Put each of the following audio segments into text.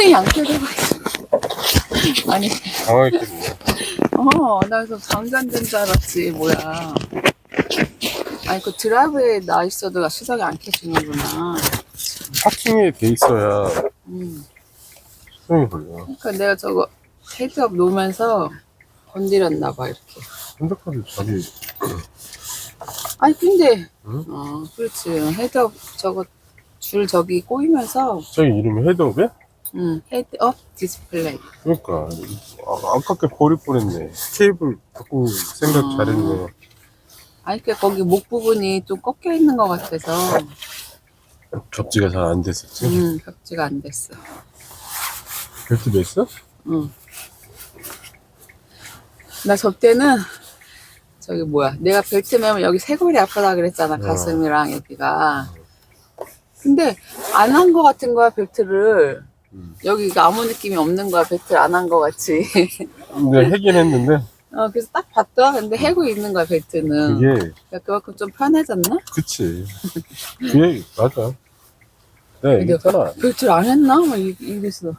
엉덩이 양쪽 들고 있어. 아니, 당황했겠네. 나 그래서 방전된 줄 알았지, 뭐야. 아니, 그 드라이브에 나 있어도 시동이 안 켜지는구나. 파킹에 돼 있어야 시동이 걸려. 그러니까 내가 저거 헤드업 놓으면서 건드렸나봐, 이렇게. 핸드카드 자기. 아니, 근데, 응? 그렇지. 헤드업 저거 줄 저기 꼬이면서, 저기 이름이 헤드업이야? 헤드업 디스플레이. 그러니까 아깝게 버릴 뻔했네. 케이블 바꿀 생각 잘했네. 아니, 그 거기 목 부분이 좀 꺾여 있는 것 같아서, 접지가 잘 안 됐었지. 벽지가 안 됐어. 벨트 맸어? 응. 나 저때는 저기 뭐야, 내가 벨트 매면 여기 쇄골이 아프다 그랬잖아, 가슴이랑 여기가. 근데 안 한 거 같은 거야, 벨트를. 여기가 아무 느낌이 없는 거야, 벨트를 안 한 거 같이. 근데 하긴 했는데 그래서 딱 봤더라. 근데 해고 있는 거야, 벨트는. 그게 야, 그만큼 좀 편해졌나? 그치. 그게 맞아. 네, 얘기했잖아. 벨트를 안 했나? 막 이랬어.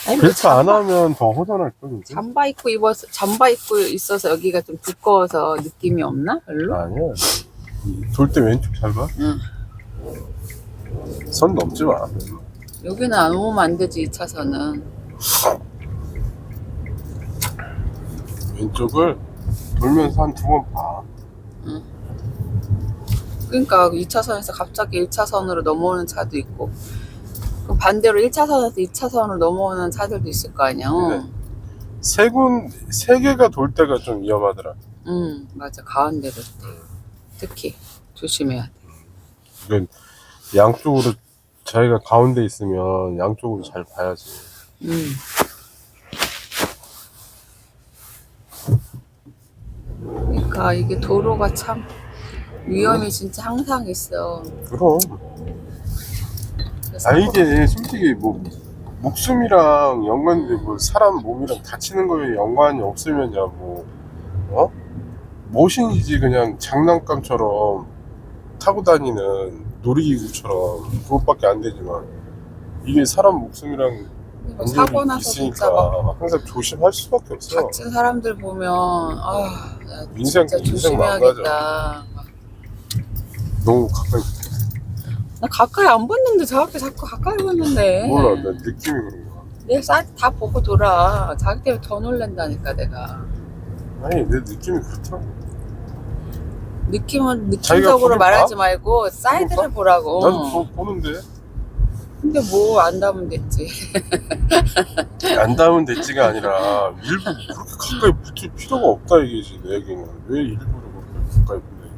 아니, 벨트 안 하면 더 허전할 거지. 잠바 입고 있어서 여기가 좀 두꺼워서 느낌이 없나? 별로? 아니야. 돌 때 왼쪽 잘 봐. 응. 선 넘지 마. 여기는 안 오면 안 되지, 2차선은. 왼쪽을 돌면서 한 2번 봐. 그러니까 2차선에서 갑자기 1차선으로 넘어오는 차도 있고, 그럼 반대로 1차선에서 2차선으로 넘어오는 차들도 있을 거 아니야. 네. 세 개가 돌 때가 좀 위험하더라. 맞아. 가운데로 특히 조심해야 돼. 이건 양쪽으로 자기가 가운데 있으면 양쪽으로 잘 봐야지. 그러니까 이게 도로가 참 위험이 진짜 항상 있어. 그럼. 그래서 이게 솔직히 뭐 목숨이랑 연관돼 뭐 사람 몸이랑 다치는 거에 연관이 없으면야 뭐 모신이지 그냥 장난감처럼 타고 다니는 놀이기구처럼 그것밖에 안 되지만 이게 사람 목숨이랑 사고 연관이 나서 있으니까 진짜 막 항상 조심할 수밖에 없어. 다친 사람들 보면 야, 인생 진짜 조심해야겠다. 너무 가까이. 나 가까이 안 봤는데 저렇게 자꾸 가까이 봤는데. 몰라, 나 느낌이 그런 거야. 내 사이트 다 보고 돌아. 자기 때문에 더 놀란다니까 내가. 아니 내 느낌이 그렇더라고. 느낌은 자기가 느낌적으로 보긴 말하지 봐? 말고 사이드를 보긴 보라고. 나도 보는데 근데 뭐 안 닿으면 됐지. 안 닿으면 됐지가 아니라 일부러 그렇게 가까이 붙을 필요가 없다 이게지. 내 얘기는 왜 일부러 그렇게 가까이 붙는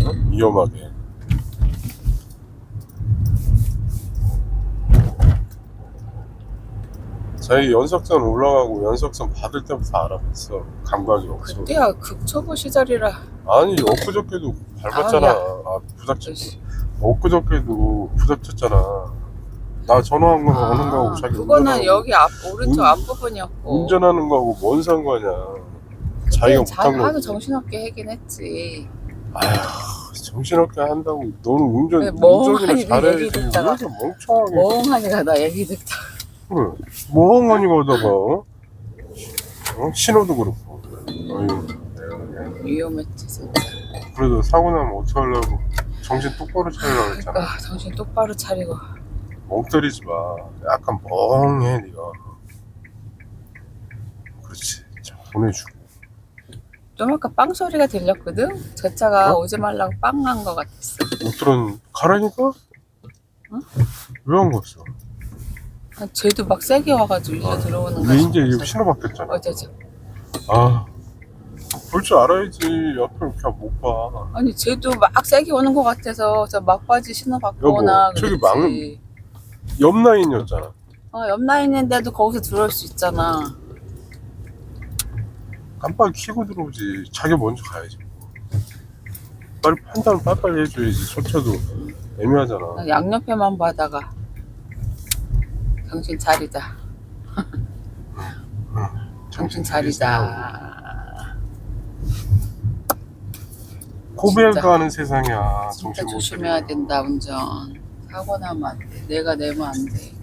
거지. 위험하게. 자기 연석선 올라가고 연석선 받을 때부터 알아봤어. 감각이 없어. 그때야 극초보 시절이라. 아니 엊그저께도 밟았잖아. 부닥쳤어. 엊그저께도 부닥쳤잖아. 나 전화한 거는 오는 거하고 자기 그거는 운전하고 여기 오른쪽 앞부분이었고. 운전하는 거하고 뭔 상관이야. 자기가 못한 하도 거지. 정신없게 하긴 했지. 아휴, 정신없게 한다고. 너는 그래, 운전이나 멍하니 얘기 잘해야지. 왜 듣다가. 이렇게 멍청하게. 멍하니가 나 얘기 듣다. 그래. 멍하니 가다가 신호도 그렇고. 어휴, 위험했지 진짜. 그래도 사고 나면 어떡하려고. 정신 똑바로 차리려고 했잖아. 그러니까 정신 똑바로 차리고. 멍 때리지 마. 약간 멍해 네가. 그렇지. 자, 보내주고. 좀 아까 빵 소리가 들렸거든? 저 차가 오지 말라고 빵 한 거 같았어. 못 들은 가라니까? 왜 안 갔어? 쟤도 막 세게 와가지고 이제 들어오는 근데 거야. 이제 이거 신호 바뀌었잖아. 어쩌죠? 볼 줄 알아야지. 옆에 이렇게 못 봐. 아니 쟤도 막 세게 오는 거 같아서 저 막바지 신호 바꾸거나 여보, 저기 그랬지. 옆 라인이었잖아. 옆 라인인데도 거기서 들어올 수 있잖아. 깜빡이 켜고 들어오지. 자기 먼저 가야지. 빨리 판단을 빨리빨리 해줘야지. 조차도 애매하잖아. 나 양옆에만 봐다가 정신 차리자. 정신 차리자. 코벨 진짜. 가는 세상이야. 진짜 정신 못 조심해야 차리면. 된다 운전. 사고 나면 안 돼. 내가 내면 안 돼.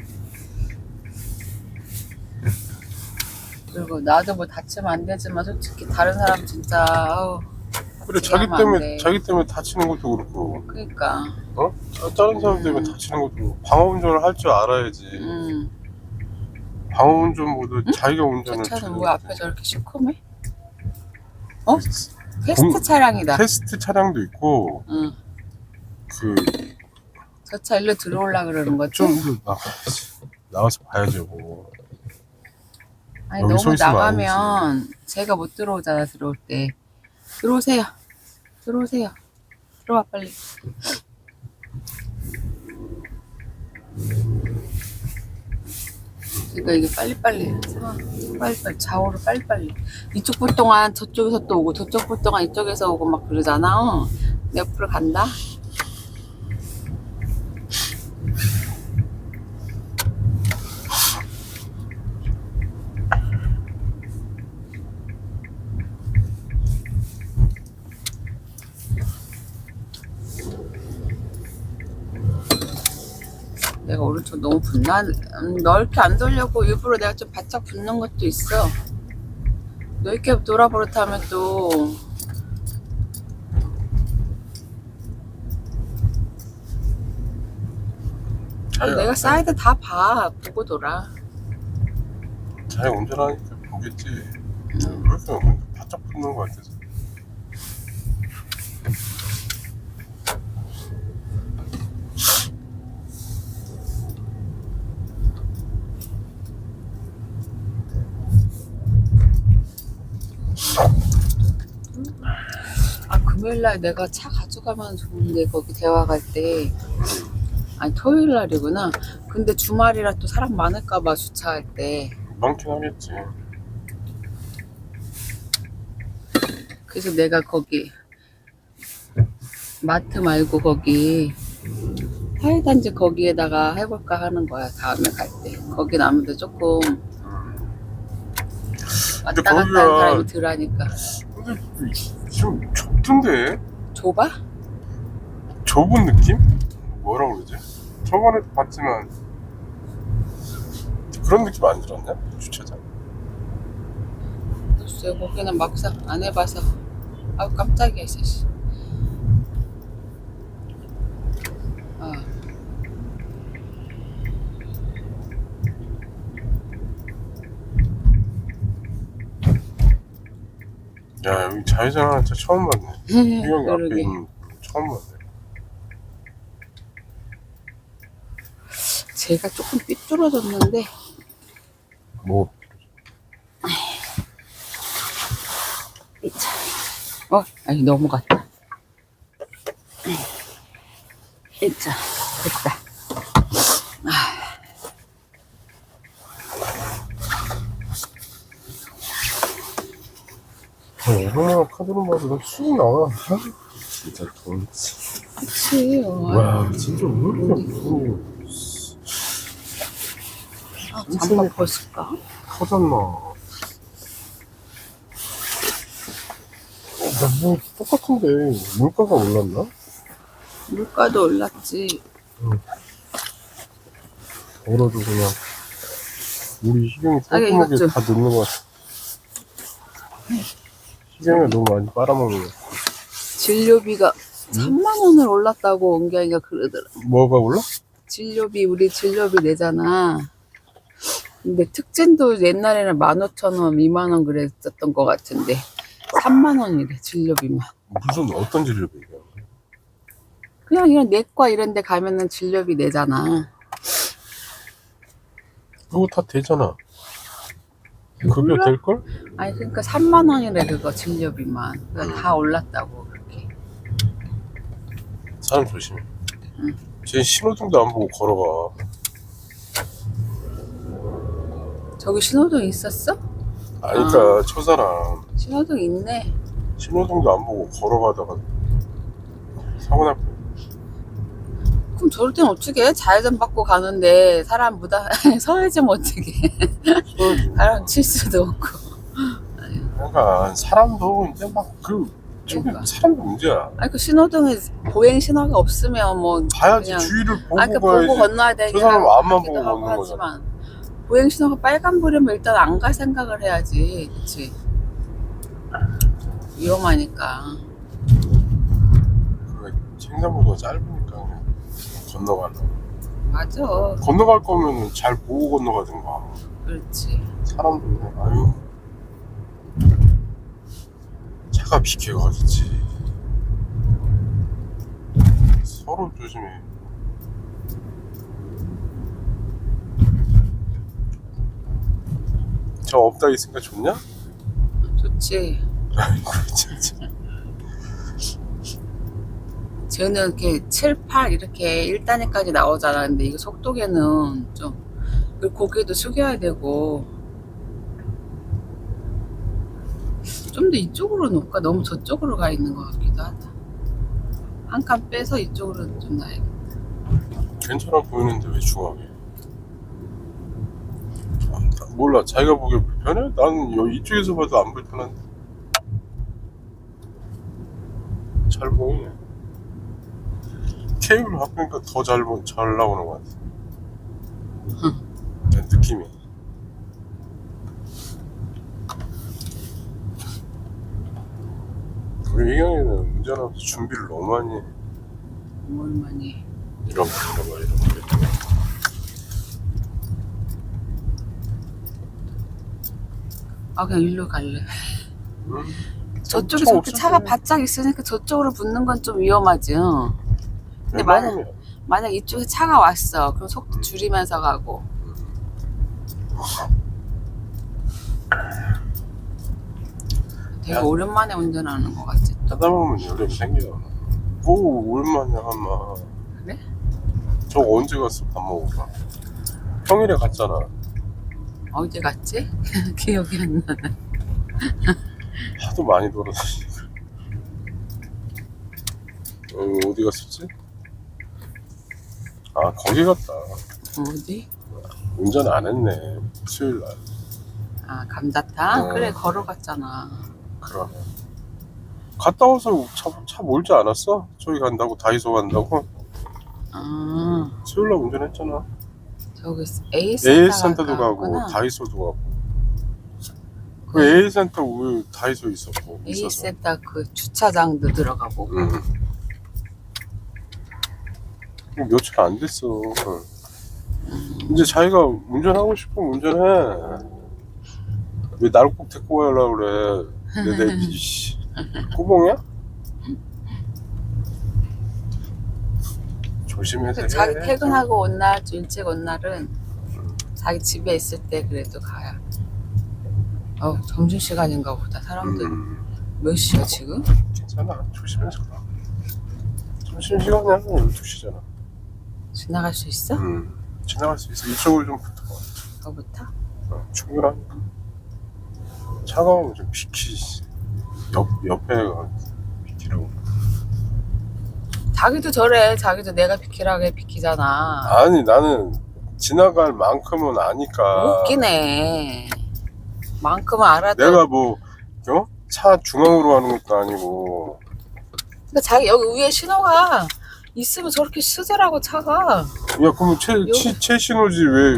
그리고 나도 뭐 다치면 안 되지만 솔직히 다른 사람 진짜 그래, 하면 안 돼. 자기 때문에 다치는 것도 그렇고, 그러니까 어? 다른 사람 때문에 다치는 것도 그렇고, 방어운전을 할 줄 알아야지. 방어운전보다 자기가 운전을. 저 차는 왜 앞에 저렇게 시커매? 어? 테스트 차량이다. 테스트 차량도 있고, 응. 그, 저 차 일로 들어오려 그러는 거지? 좀, 나와서 봐야죠, 뭐. 아니 여기 서 너무 있으면 나가면 제가 못 들어오잖아. 들어올 때. 들어오세요. 들어오세요. 들어와 빨리. 그러니까 이게 빨리빨리 빨리빨리 좌우로 빨리빨리 이쪽 볼 동안 저쪽에서 또 오고 저쪽 볼 동안 이쪽에서 오고 막 그러잖아. 내 옆으로 간다. 내가 오른쪽 너무 붙나? 넓게 안 돌려고 일부러 내가 좀 바짝 붙는 것도 있어. 넓게 돌아버릇하면 또 내가 사이드 다 봐. 보고 돌아. 잘 운전하니까 보겠지. 왜 이렇게 바짝 붙는 거 같아서. 금요일날 내가 차 가져가면 좋은데 거기 대화 갈 때 아니 토요일날이구나. 근데 주말이라 또 사람 많을까봐 주차할 때 많긴 하겠지. 그래서 내가 거기 마트 말고 거기 화훼단지 거기에다가 해볼까 하는 거야. 다음에 갈 때 거긴 아무래도 조금 왔다 갔다 하는 사람이 덜하니까. 근데 지금 좁던데? 좁아? 좁은 느낌? 뭐라고 그러지? 저번에도 봤지만 그런 느낌 안 들었냐? 주차장. 글쎄 거기는 막상 안 해봐서 아우 깜짝이야 씨. 야, 여기 자회전 진짜 처음 봤네. 유형이 앞에 그러게. 있는 처음 봤네. 제가 조금 삐뚤어졌는데 뭐? 아니 넘어갔다. 자 됐다. 얼마나 카드로 봐도 쑥 나와. 진짜 돈. 그치. 와, 진짜 왜 이렇게 무서워. 잠깐 벗을까? 터졌나? 뭐 똑같은데 물가가 올랐나? 물가도 올랐지. 얼어도 그냥 우리 희경이 이거 꼼꼼하게 좀. 다 넣는 것 같아. 희경이가 너무 많이 빨아먹는 것 같아. 진료비가 3만 원을 올랐다고 은경이가 그러더라. 뭐가 올라? 진료비 우리 진료비 내잖아. 근데 특진도 옛날에는 15,000원, 2만 원 그랬었던 것 같은데 3만 원이래 진료비만. 무슨 어떤 진료비 얘기하는 거야? 그냥 이런 내과 이런 데 가면은 진료비 내잖아. 그거 다 되잖아. 그게 몰라? 될걸? 아니 그러니까 3만 원이래 그거 진료비만. 그러니까 다 올랐다고 그렇게. 사람 조심해. 쟤 신호등도 안 보고 걸어가. 저기 신호등 있었어? 아니, 그러니까 저 사람 신호등 있네. 신호등도 안 보고 걸어가다가 사고 날 뻔. 그럼 저럴 땐 어떻게 해? 좌회전 받고 가는데 사람 무다 서해지면 어떻게 사람 칠 수도 없고. 그러니까 사람도 이제 막 그 저게 그러니까. 사람도 문제야. 아니 그 신호등에 보행 신호가 없으면 뭐 봐야지, 그냥 주위를 보고 아니 그 가야지. 보고 건너야 되긴 저 사람은 앞만 하기도 보고 하고 걷는 하지만 보행 신호가 빨간불이면 일단 안 갈 생각을 해야지, 그치? 위험하니까. 그게 횡단보도가 짧으니까 그냥 건너가려고. 맞아. 건너갈 거면 잘 보고 건너가든가. 그렇지. 사람도 그냥, 아유, 차가 비켜가겠지. 서로 조심해. 저 없다 있으니까 좋냐? 좋지. 아이고 진짜. 쟤는 이렇게 7, 8 이렇게 1단위까지 나오잖아. 근데 이거 속도계는 좀 그리고 고개도 숙여야 되고 좀 더 이쪽으로 놓을까? 너무 저쪽으로 가 있는 것 같기도 하다. 한 칸 빼서 이쪽으로 좀 놔야겠다. 괜찮아 보이는데 왜 중하게? 몰라, 자기가 보기에 불편해? 나는 여기 이쪽에서 봐도 안 불편한데. 잘 보이네. 케이블 바꾸니까 더 잘 나오는 것 같아. 내 느낌이. 우리 희경이는 운전하면서 준비를 너무 많이 해. 뭘 많이. 이런 거. 아 그냥 일로 갈래. 저쪽에 차 저렇게 차가 없을 때는 바짝 있으니까 저쪽으로 붙는 건 좀 위험하지. 응. 근데 웬만하면. 만약 이쪽에 차가 왔어. 그럼 속도 줄이면서 가고. 되게 야. 오랜만에 운전하는 것 같지. 또. 하다 보면 요령이 생겨. 오, 오랜만이야, 한마. 그래? 저거 언제 갔어, 밥 먹으러? 평일에 갔잖아. 어디 갔지? 기억이 안 나네. 하도 많이 돌아다니니까. 어디 갔었지? 아, 거기 갔다. 어디? 운전 안 했네, 수요일 날. 아 감자탕? 어. 그래 걸어갔잖아. 그러네. 갔다 와서 차 몰지 않았어? 저기 간다고, 다이소 간다고? 아 수요일 날 운전했잖아. 저기 AS AS 센터도 가고, 다이소도 가고. 그 AS 센터 우리 다이소 있었고. AS 있어서. 센터 그 주차장도 들어가 보고. 며칠 안 됐어. 이제 자기가 운전하고 싶으면 운전해. 왜 나를 꼭 데리고 가려고 그래? 내 이씨 꾸봉이야? 조심해서 해. 자기 퇴근하고 온 날, 좀 일찍 온 날은 자기 집에 있을 때 그래도 가야. 점심시간인가 보다. 사람들 몇 시야 지금? 괜찮아, 조심해서 가. 점심시간이 한 12시잖아. 지나갈 수 있어? 지나갈 수 있어. 이쪽으로 좀 붙어. 그거부터? 충분하니까. 차가우면 좀 비키지. 옆에 비키라고. 자기도 저래. 자기도 내가 비키라게 비키잖아. 아니, 나는 지나갈 만큼은 아니까. 웃기네. 만큼은 알아도. 내가 뭐 차 중앙으로 가는 것도 아니고. 근데 자기 여기 위에 신호가 있으면 저렇게 쓰더라고 차가. 야, 그러면 최 신호지 왜?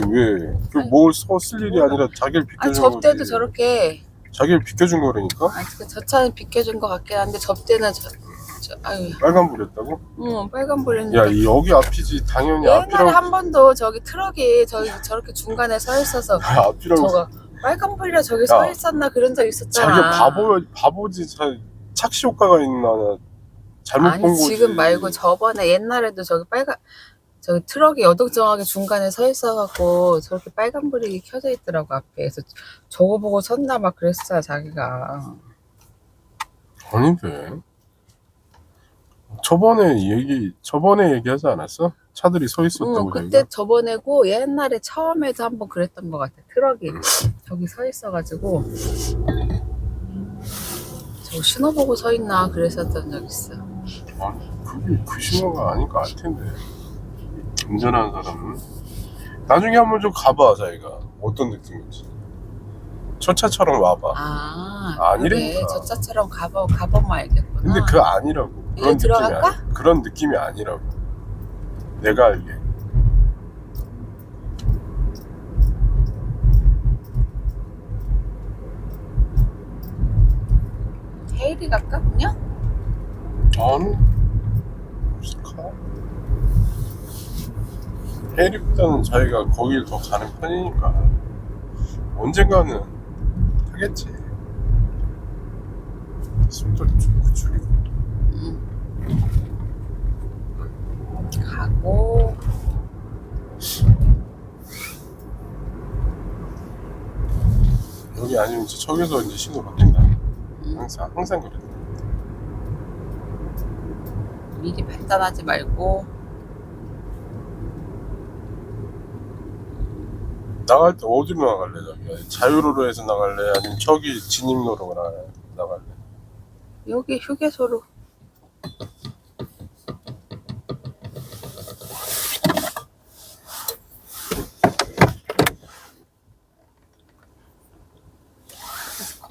뭘 쓸 일이 아니라 자기를 비켜준 아니 거지. 접대도 저렇게. 자기를 비켜준 거라니까. 아니 저 차는 비켜준 것 같긴 한데 접대는 아유. 빨간불이었다고? 응 빨간불이니까. 야, 여기 앞이지 당연히. 옛날에 앞이라고. 한 번도 저기 트럭이 저렇게 중간에 서 있어서 앞이라고. 저거 빨간불이라 저기 서 있었나 그런 적 있었잖아. 자기가 바보지. 착시 효과가 있나. 잘못 아니 본 거지. 지금 말고 저번에 옛날에도 저기 저기 트럭이 여덕정하게 중간에 서 있어갖고 저렇게 빨간불이 켜져 있더라고 앞에. 그래서 저거 보고 섰나 막 그랬어 자기가. 아닌데. 저번에 얘기하지 않았어? 차들이 서 있었다고. 그때 자기가? 저번에고 옛날에 처음에도 한번 그랬던 것 같아. 트럭이 저기 서 있어가지고 저 신호 보고 서 있나 그랬었던 적 있어. 아니, 그게 그 신호가 아닐 것 같은데. 운전하는 사람은 나중에 한번 좀 가봐, 자기가 어떤 느낌인지. 저 차처럼 와봐. 아니라니까. 그래. 저 차처럼 가보면 알겠구나. 근데 그 아니라고. 이리 들어갈까? 그런 느낌이 아니라고. 내가 알게. 헤일이 갈까 그냥? 아니. 가. 해리보다는 자기가 거길 더 가는 편이니까 언젠가는 하겠지. 숨도 좀 줄이고. 가고 여기 아니면 이제 저기서 이제 신호 바뀐다. 항상 그래. 미리 판단하지 말고. 나갈 때 어디로 나갈래? 저기 자유로로에서 나갈래? 아니면 저기 진입로로 나갈래? 여기 휴게소로.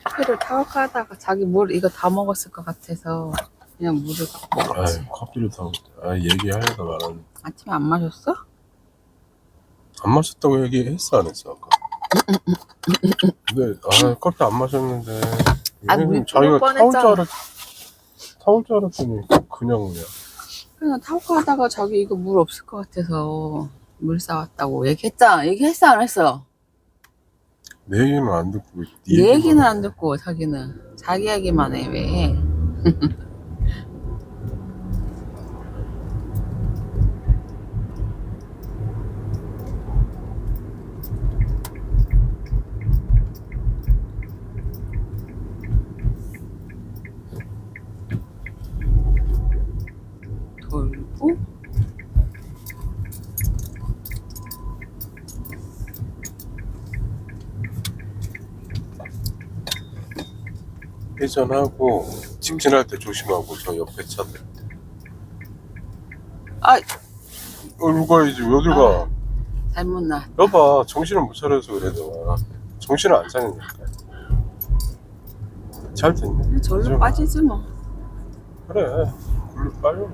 커피를 타박하다가 자기 물 이거 다 먹었을 것 같아서 그냥 물을 갖고 먹었지. 아이, 커피를 타고 얘기하려다 말았는데 아침에 안 마셨어? 안 마셨다고 얘기했어 안 했어 아까? 근데 커피 안 마셨는데 물 자기가 뻔했잖아. 타올 줄 알았더니 그냥 그냥 타박하다가 자기 이거 물 없을 것 같아서 물 사왔다고 얘기했잖아. 얘기했어 안 했어? 내 얘기는 안 듣고 내 얘기는 안 듣고 자기는 자기 얘기만 해 왜? 돌고 회전하고 직진할 때 조심하고 저 옆에 차들. 누가 이제 어딜 가? 잘못 나. 여봐 정신을 못 차려서 그래 너. 정신을 안 차리니까. 잘 됐네. 절로 이제 빠지지 뭐. 그래. 굴로 빠져.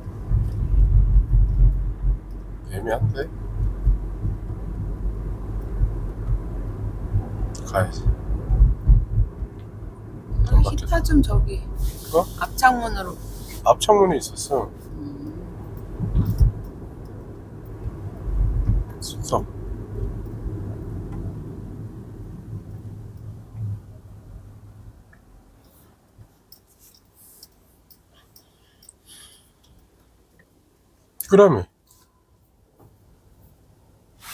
애매한데. 가야지. 히타 좀 저기 그거? 앞창문으로. 앞창문에 있었어. 순서. 그러면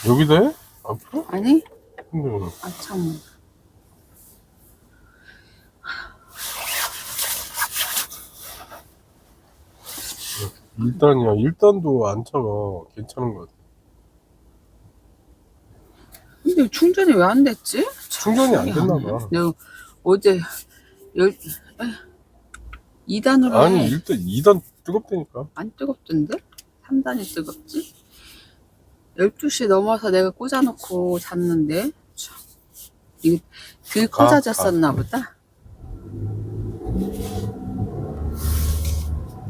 여기다 해? 앞으로? 아니 근데 앞창문. 일단도 안 차가 괜찮은 것 같아. 근데 충전이 왜 안 됐지? 충전이 안 됐나 봐. 내가 어제 2단으로 아니 해. 일단 2단 뜨겁다니까. 안 뜨겁던데? 3단이 뜨겁지? 12시 넘어서 내가 꽂아놓고 잤는데 참, 이게 덜 꽂아졌었나 보다.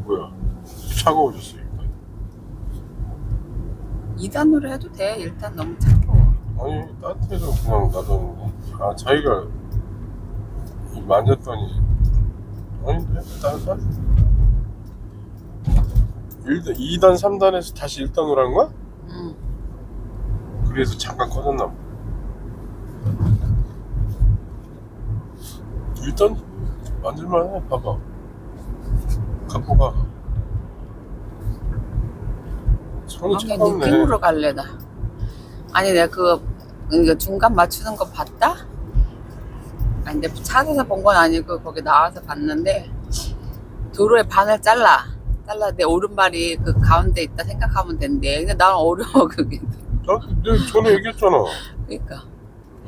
뭐야 차가워졌어. 2단으로 해도 돼. 일단 너무 차가워. 아니 따뜻해서 그냥 놔뒀는데 자기가 만졌더니 아닌데 따뜻해? 2단 3단에서 다시 1단으로 한 거야? 응. 그래서 잠깐 꺼졌나 봐. 1단 만질만해. 봐봐 갖고 가. 손이 차갑네. 느낌으로 갈래 나. 아니 내가 그거 중간 맞추는 거 봤다? 아니 근데 찾아서 본 건 아니고 거기 나와서 봤는데 도로의 반을 잘라 내 오른발이 그 가운데 있다 생각하면 된대. 근데 난 어려워 그게. 내가 전에 얘기했잖아. 그러니까.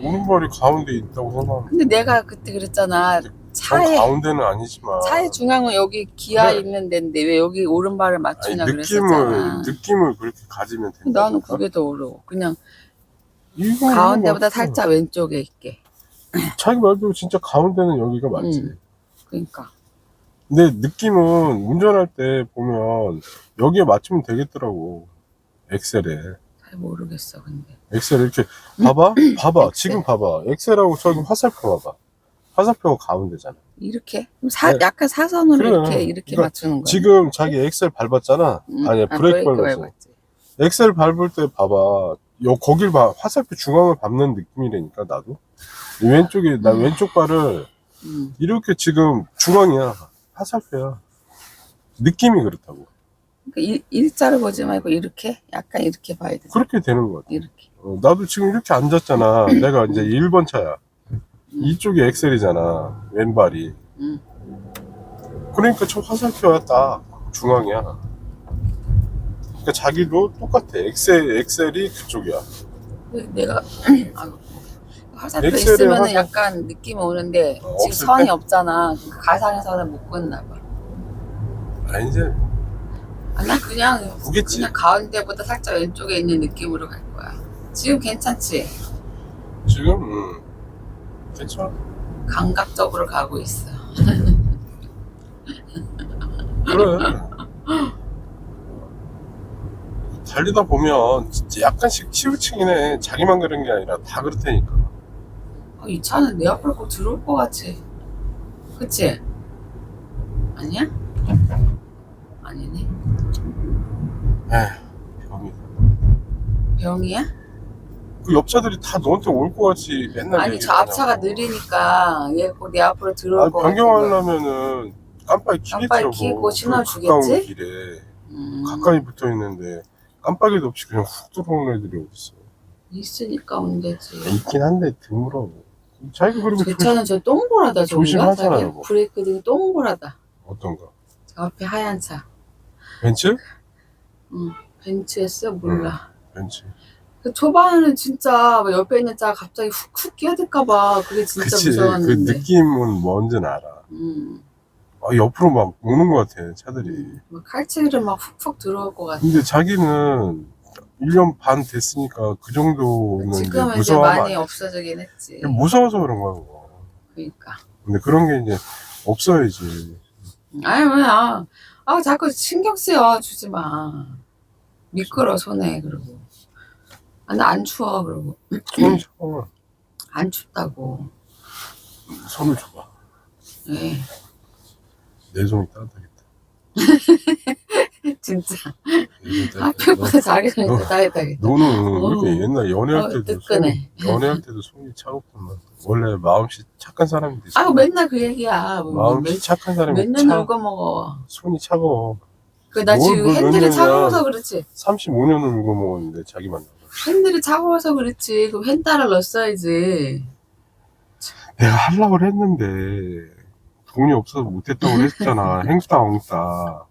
오른발이 가운데 있다고 생각하면. 근데 내가 그때 그랬잖아. 차에 가운데는 아니지만. 차의 중앙은 여기 기아 그래. 있는 데인데 왜 여기 오른발을 맞추냐 그랬었잖아. 느낌을 그렇게 가지면 된다. 나는 그게 더 어려워. 그냥 이거 가운데보다 맞죠? 살짝 왼쪽에 있게. 자기 말대로 진짜 가운데는 여기가 맞지. 그러니까. 근데 느낌은 운전할 때 보면 여기에 맞추면 되겠더라고. 엑셀에. 잘 모르겠어 근데. 엑셀 이렇게 봐봐. 지금 봐봐. 엑셀하고 저기 화살표 봐봐. 화살표가 가운데잖아. 이렇게? 그럼 네. 약간 사선으로 그래. 이렇게 그러니까 맞추는 거야. 지금 자기 엑셀 밟았잖아. 아니야, 브레이크 밟았어. 밟았지. 엑셀 밟을 때 봐봐. 거길 봐. 화살표 중앙을 밟는 느낌이라니까, 나도. 이 왼쪽에, 나 왼쪽 발을 이렇게 지금 중앙이야. 화살표야. 느낌이 그렇다고. 그러니까 일자로 보지 말고 이렇게? 약간 이렇게 봐야 돼. 그렇게 되는 것 같아. 이렇게. 나도 지금 이렇게 앉았잖아. 내가 이제 1번 차야. 이쪽이 엑셀이잖아. 왼발이. 그러니까 저 화살표야, 딱. 중앙이야. 그러니까 자기도 똑같아. 엑셀이 그쪽이야. 내가 화살표 엑셀에 있으면은 약간 느낌이 오는데 지금 없을 선이 때? 없잖아. 그 가상에서는 못 걷나 봐. 아니, 이제, 나 그냥 보겠지. 그냥 가운데보다 살짝 왼쪽에 있는 느낌으로 갈 거야. 지금 괜찮지? 지금, 괜찮아. 감각적으로 가고 있어. 그래. 달리다 보면 진짜 약간씩 치우치긴 해. 자기만 그런 게 아니라 다 그렇다니까. 이 차는 내 앞으로 꼭 들어올 것 같지? 그치? 아니야? 아니네. 에휴, 병이. 병이야? 그 옆차들이 다 너한테 올 것 같이 맨날 아니 얘기를 저 앞차가 하냐고. 느리니까 얘 꼭 내 앞으로 들어올 아니, 것 같은 거야. 변경하려면은 깜빡이 키겠지. 깜빡이 여보. 켜고 신호 가까운 주겠지? 길에 가까이 붙어 있는데 깜빡이도 없이 그냥 훅 들어오는 애들이 어딨어. 있으니까 문제지. 있긴 한데 드물어. 자기가 그리고 저 차는 저 동그랗다 저기가? 조심하잖아, 자기야? 여보. 브레이크등이 동그랗다. 어떤가? 저 앞에 하얀 차. 벤츠? 벤츠였어? 몰라. 벤츠. 그 초반에는 진짜 막 옆에 있는 차가 갑자기 훅훅 끼어들까봐 그게 진짜 그치. 그 무서웠는데. 느낌은 뭔지는 알아. 옆으로 막 오는 것 같아, 차들이. 막 칼치기를 막 훅훅 들어올 것 같아. 근데 자기는 1년 반 됐으니까 그 정도는 지금은 이제 무서워하면 많이 안 돼. 없어지긴 했지. 무서워서 그런 거야, 그거. 그러니까. 근데 그런 게 이제 없어야지. 아니 뭐야. 자꾸 신경 쓰여 주지 마. 미끄러 손에 그러고. 나 안 추워 그러고. 손을 잡아. 안 춥다고. 손을 줘봐. 네. 내 손이 따뜻하겠다. 진짜. 내 손이 앞에보다 자기 손이 너- 더 따뜻하겠다. 너는 이렇게 옛날 연애할 때도 뜨끈해. 연애할 때도 손이 차갑구만. 원래 마음씨 착한 사람인데. 맨날 그 얘기야. 마음씨 착한 사람이 맨날 울고 먹어. 손이 차가워. 나 뭘 지금 핸들이 맨날이야. 차가워서 그렇지. 35년을 울고 먹었는데 자기 만나고. 핸들이 차가워서 그렇지. 그럼 핸달을 넣었어야지. 내가 하려고 했는데 돈이 없어서 못했다고 그랬잖아. 행수다 엉다.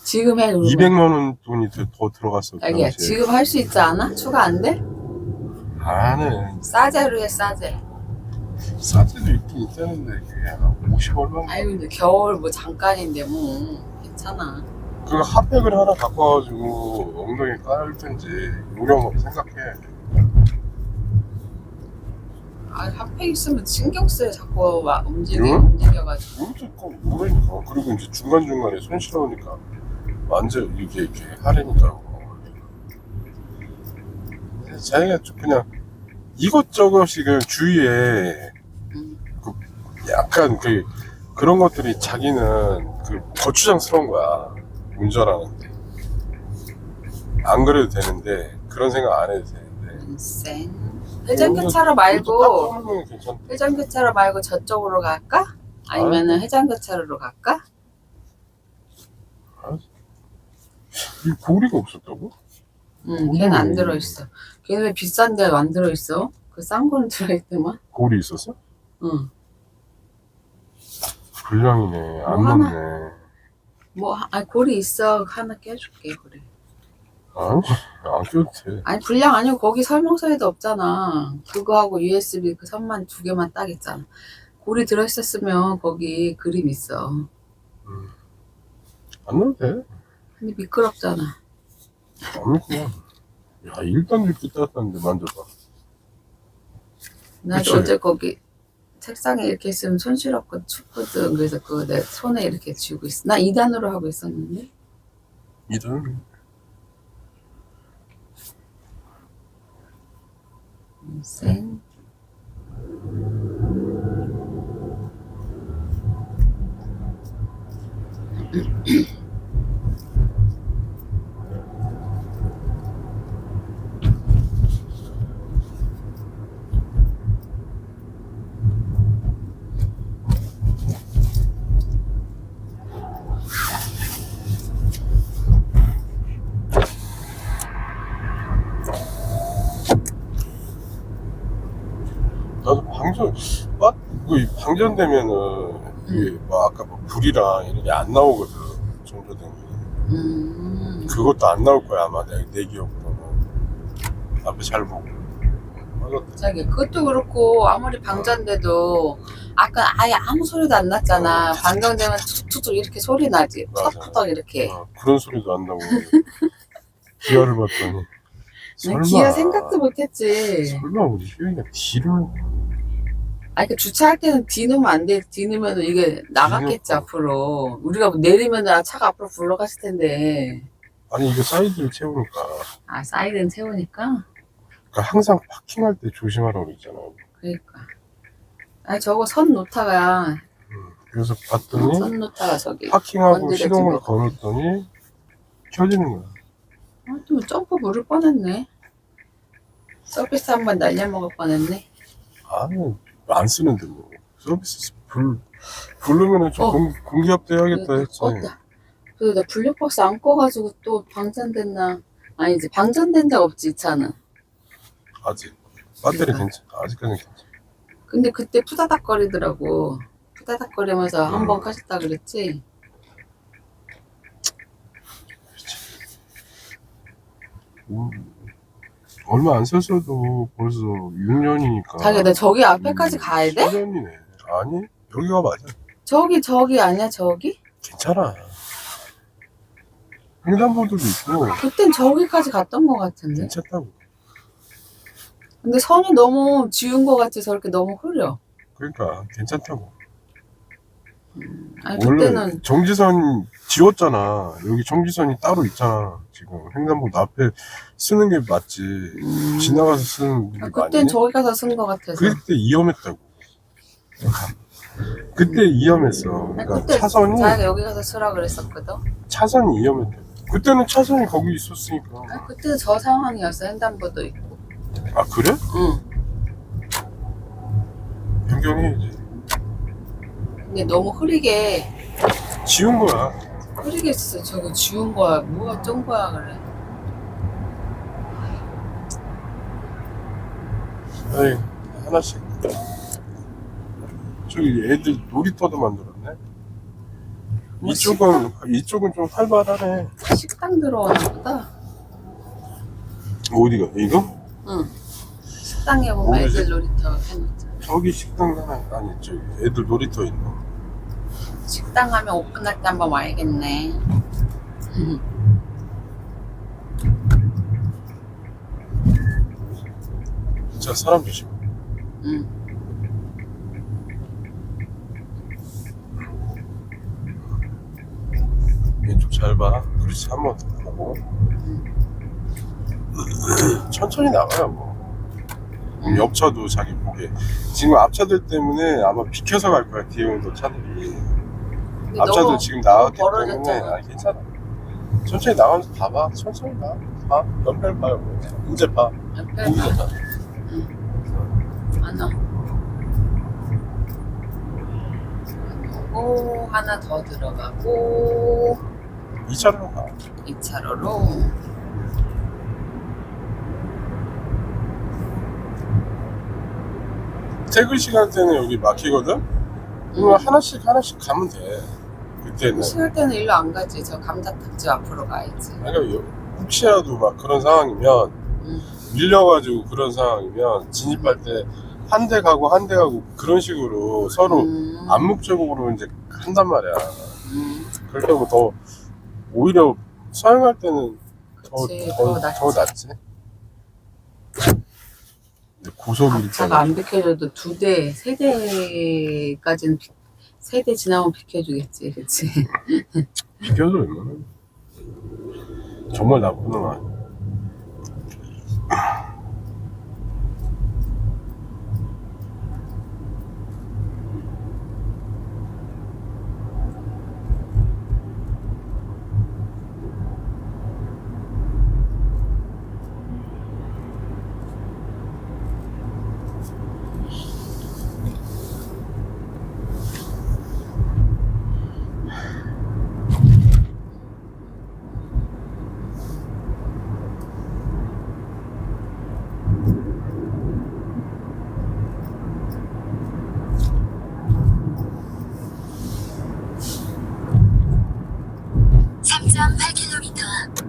지금 해. 그러면. 200만 원 돈이 더 들어갔어. 그 자기야 당시에. 지금 할 수 있지 않아? 추가 안 돼? 안 해. 싸제로 해 싸제. 싸지도 있긴 있다는데 그게 한 50 얼마인가. 아유 근데 겨울 뭐 잠깐인데 뭐 괜찮아. 그 핫팩을 하나 갖고 와가지고 엉덩이에 깔든지 요령으로 생각해. 핫팩 있으면 신경 쓰여 자꾸 막 응? 움직여가지고. 모르니까. 그리고 이제 중간중간에 손실하니까 완전 이렇게 하려니까. 자기가 좀 그냥 이것저것이 그냥 주위에 약간 그런 것들이 자기는 거추장스러운 거야. 운전하는데. 안 그래도 되는데, 그런 생각 안 해도 되는데. 쌩. 회전교차로 말고 괜찮다. 회전교차로 말고 저쪽으로 갈까? 아니면은 회전교차로로 갈까? 이 고리가 없었다고? 걔는 안 들어있어. 걔는 왜 비싼데 안 들어있어? 그 싼 거는 들어있더만. 고리 있었어? 응. 불량이네. 안 뭐 하나? 넣네. 고리 있어. 하나 껴줄게, 고리. 아니, 안 껴도 돼. 아니, 불량 아니고 거기 설명서에도 없잖아. 그거하고 USB 그 선만 2개만 딱 있잖아. 고리 들어있었으면 거기 그림 있어. 안 넣어도 돼. 근데 미끄럽잖아. 아니구나. 야, 일단 이렇게 따뜻한데 만져봐. 나도 그치? 어제 거기 책상에 이렇게 있으면 손시렵고 춥거든. 그래서 그거 내 손에 이렇게 쥐고 있어. 나 2단으로 하고 있었는데. 이든 쌩. 나도 방전되면은 이게 뭐 아까 뭐 불이랑 이런 게 안 나오거든. 정조등이. 그것도 안 나올 거야 아마 내 기억으로는. 앞에 잘 보고. 맞아. 자기 그것도 그렇고 아무리 방전돼도 아까 아예 아무 소리도 안 났잖아. 방전되면 툭툭툭 이렇게 소리 나지. 맞아. 턱턱 이렇게. 그런 소리도 안 나고 기아를 봤더니 난 설마 기아 생각도 못했지. 설마 우리 희영이가 뒤를 아니, 그 주차할 때는 뒤놓으면 안 돼. 뒤놓으면 이게 나갔겠지, 뒤놓고. 앞으로. 우리가 뭐 내리면 차가 앞으로 굴러갔을 텐데. 아니 이거 사이드를 채우니까 아, 사이드는 세우니까? 그러니까 항상 파킹할 때 조심하라고 그랬잖아. 그러니까. 아니, 저거 선 놓다가, 그래서 봤더니 선 놓다가 저기. 파킹하고 건드려진 시동을 거. 걸었더니 켜지는 거야. 아, 또 점프 물을 뻔했네. 서비스 한번 날려먹을 뻔했네. 아니 안 쓰는데 뭐 서비스 부르면은 좀 공기압도 해야겠다 했지. 껐다. 그래서 나 블랙박스 안 꺼가지고 또 방전됐나. 아니지, 방전된 적 없지, 이 차는. 아직 배터리 그러니까. 괜찮아. 아직까지는 괜찮아. 근데 그때 푸다닥거리더라고. 푸다닥거리면서 한 번 까셨다 그랬지? 얼마 안 썼어도 벌써 6년이니까. 자기야, 나 저기 앞에까지 가야 돼? 7년이네. 아니 여기가 맞아. 저기 아니야, 저기? 괜찮아. 횡단보도도 있고 그땐 저기까지 갔던 것 같은데. 괜찮다고. 근데 선이 너무 지운 것 같이 저렇게 너무 흐려. 그러니까 괜찮다고. 아니, 원래 그때는, 정지선 지웠잖아. 여기 정지선이 따로 있잖아. 지금 횡단보도 앞에 쓰는 게 맞지. 지나가서 쓰는 게 그땐 아니니? 저기 가서 쓴 것 같아서. 그때 위험했다고. 그때 위험했어. 아니, 그러니까 그때 차선이 자기가 여기 가서 쓰라 그랬었거든. 차선이 위험했다고. 그때는 차선이 거기 있었으니까. 아니, 그때는 저 상황이었어. 횡단보도 있고. 아 그래? 응. 변경해야지. 근데 너무 흐리게 지운 거야. 있어. 저거 지운 거야. 뭐가 쩐 거야, 그래. 아이 하나씩. 저기 애들 놀이터도 만들었네. 뭐 이쪽은 좀 활발하네. 식당 들어오나 보다. 어디가? 이거? 응. 식당에 보면 모르지. 애들 놀이터 해놓자. 저기 식당 하나 아니 저기 애들 놀이터 있나? 식당 하면 오픈할 때 한번 와야겠네. 진짜 사람 조심. 응. 왼쪽 잘 봐. 그렇지 한번 더 보고. 천천히 나가요 뭐. 옆차도 자기 보게. 지금 앞차들 때문에 아마 비켜서 갈 거야 뒤에 오는 차들이. 근데 앞차도 너무 지금 나왔기 때문에 벌어졌잖아. 아 괜찮아. 천천히 나가면서 봐봐. 천천히 봐. 연별 봐요. 뭐. 이제 봐. 옆에 보이잖아. 하나. 오, 하나 더 들어가고 2차로로 가. 2차로로. 퇴근 시간대는 여기 막히거든? 그럼 하나씩 가면 돼. 그때는. 시갈 때는 일로 안 가지. 저 감자탕집 앞으로 가야지. 그러니까 혹시라도 막 그런 상황이면 밀려가지고 그런 상황이면 진입할 때 한 대 가고 그런 식으로 서로 암묵적으로 이제 한단 말이야. 그렇게 하면 더 오히려 사용할 때는 그치, 더 낫지. 더 낫지. 고속일자. 차가 안 비켜줘도 2대, 3대까지는 3대 지나면 비켜주겠지, 그치? 비켜줘 얼마나. 정말 나쁜 놈 아니야.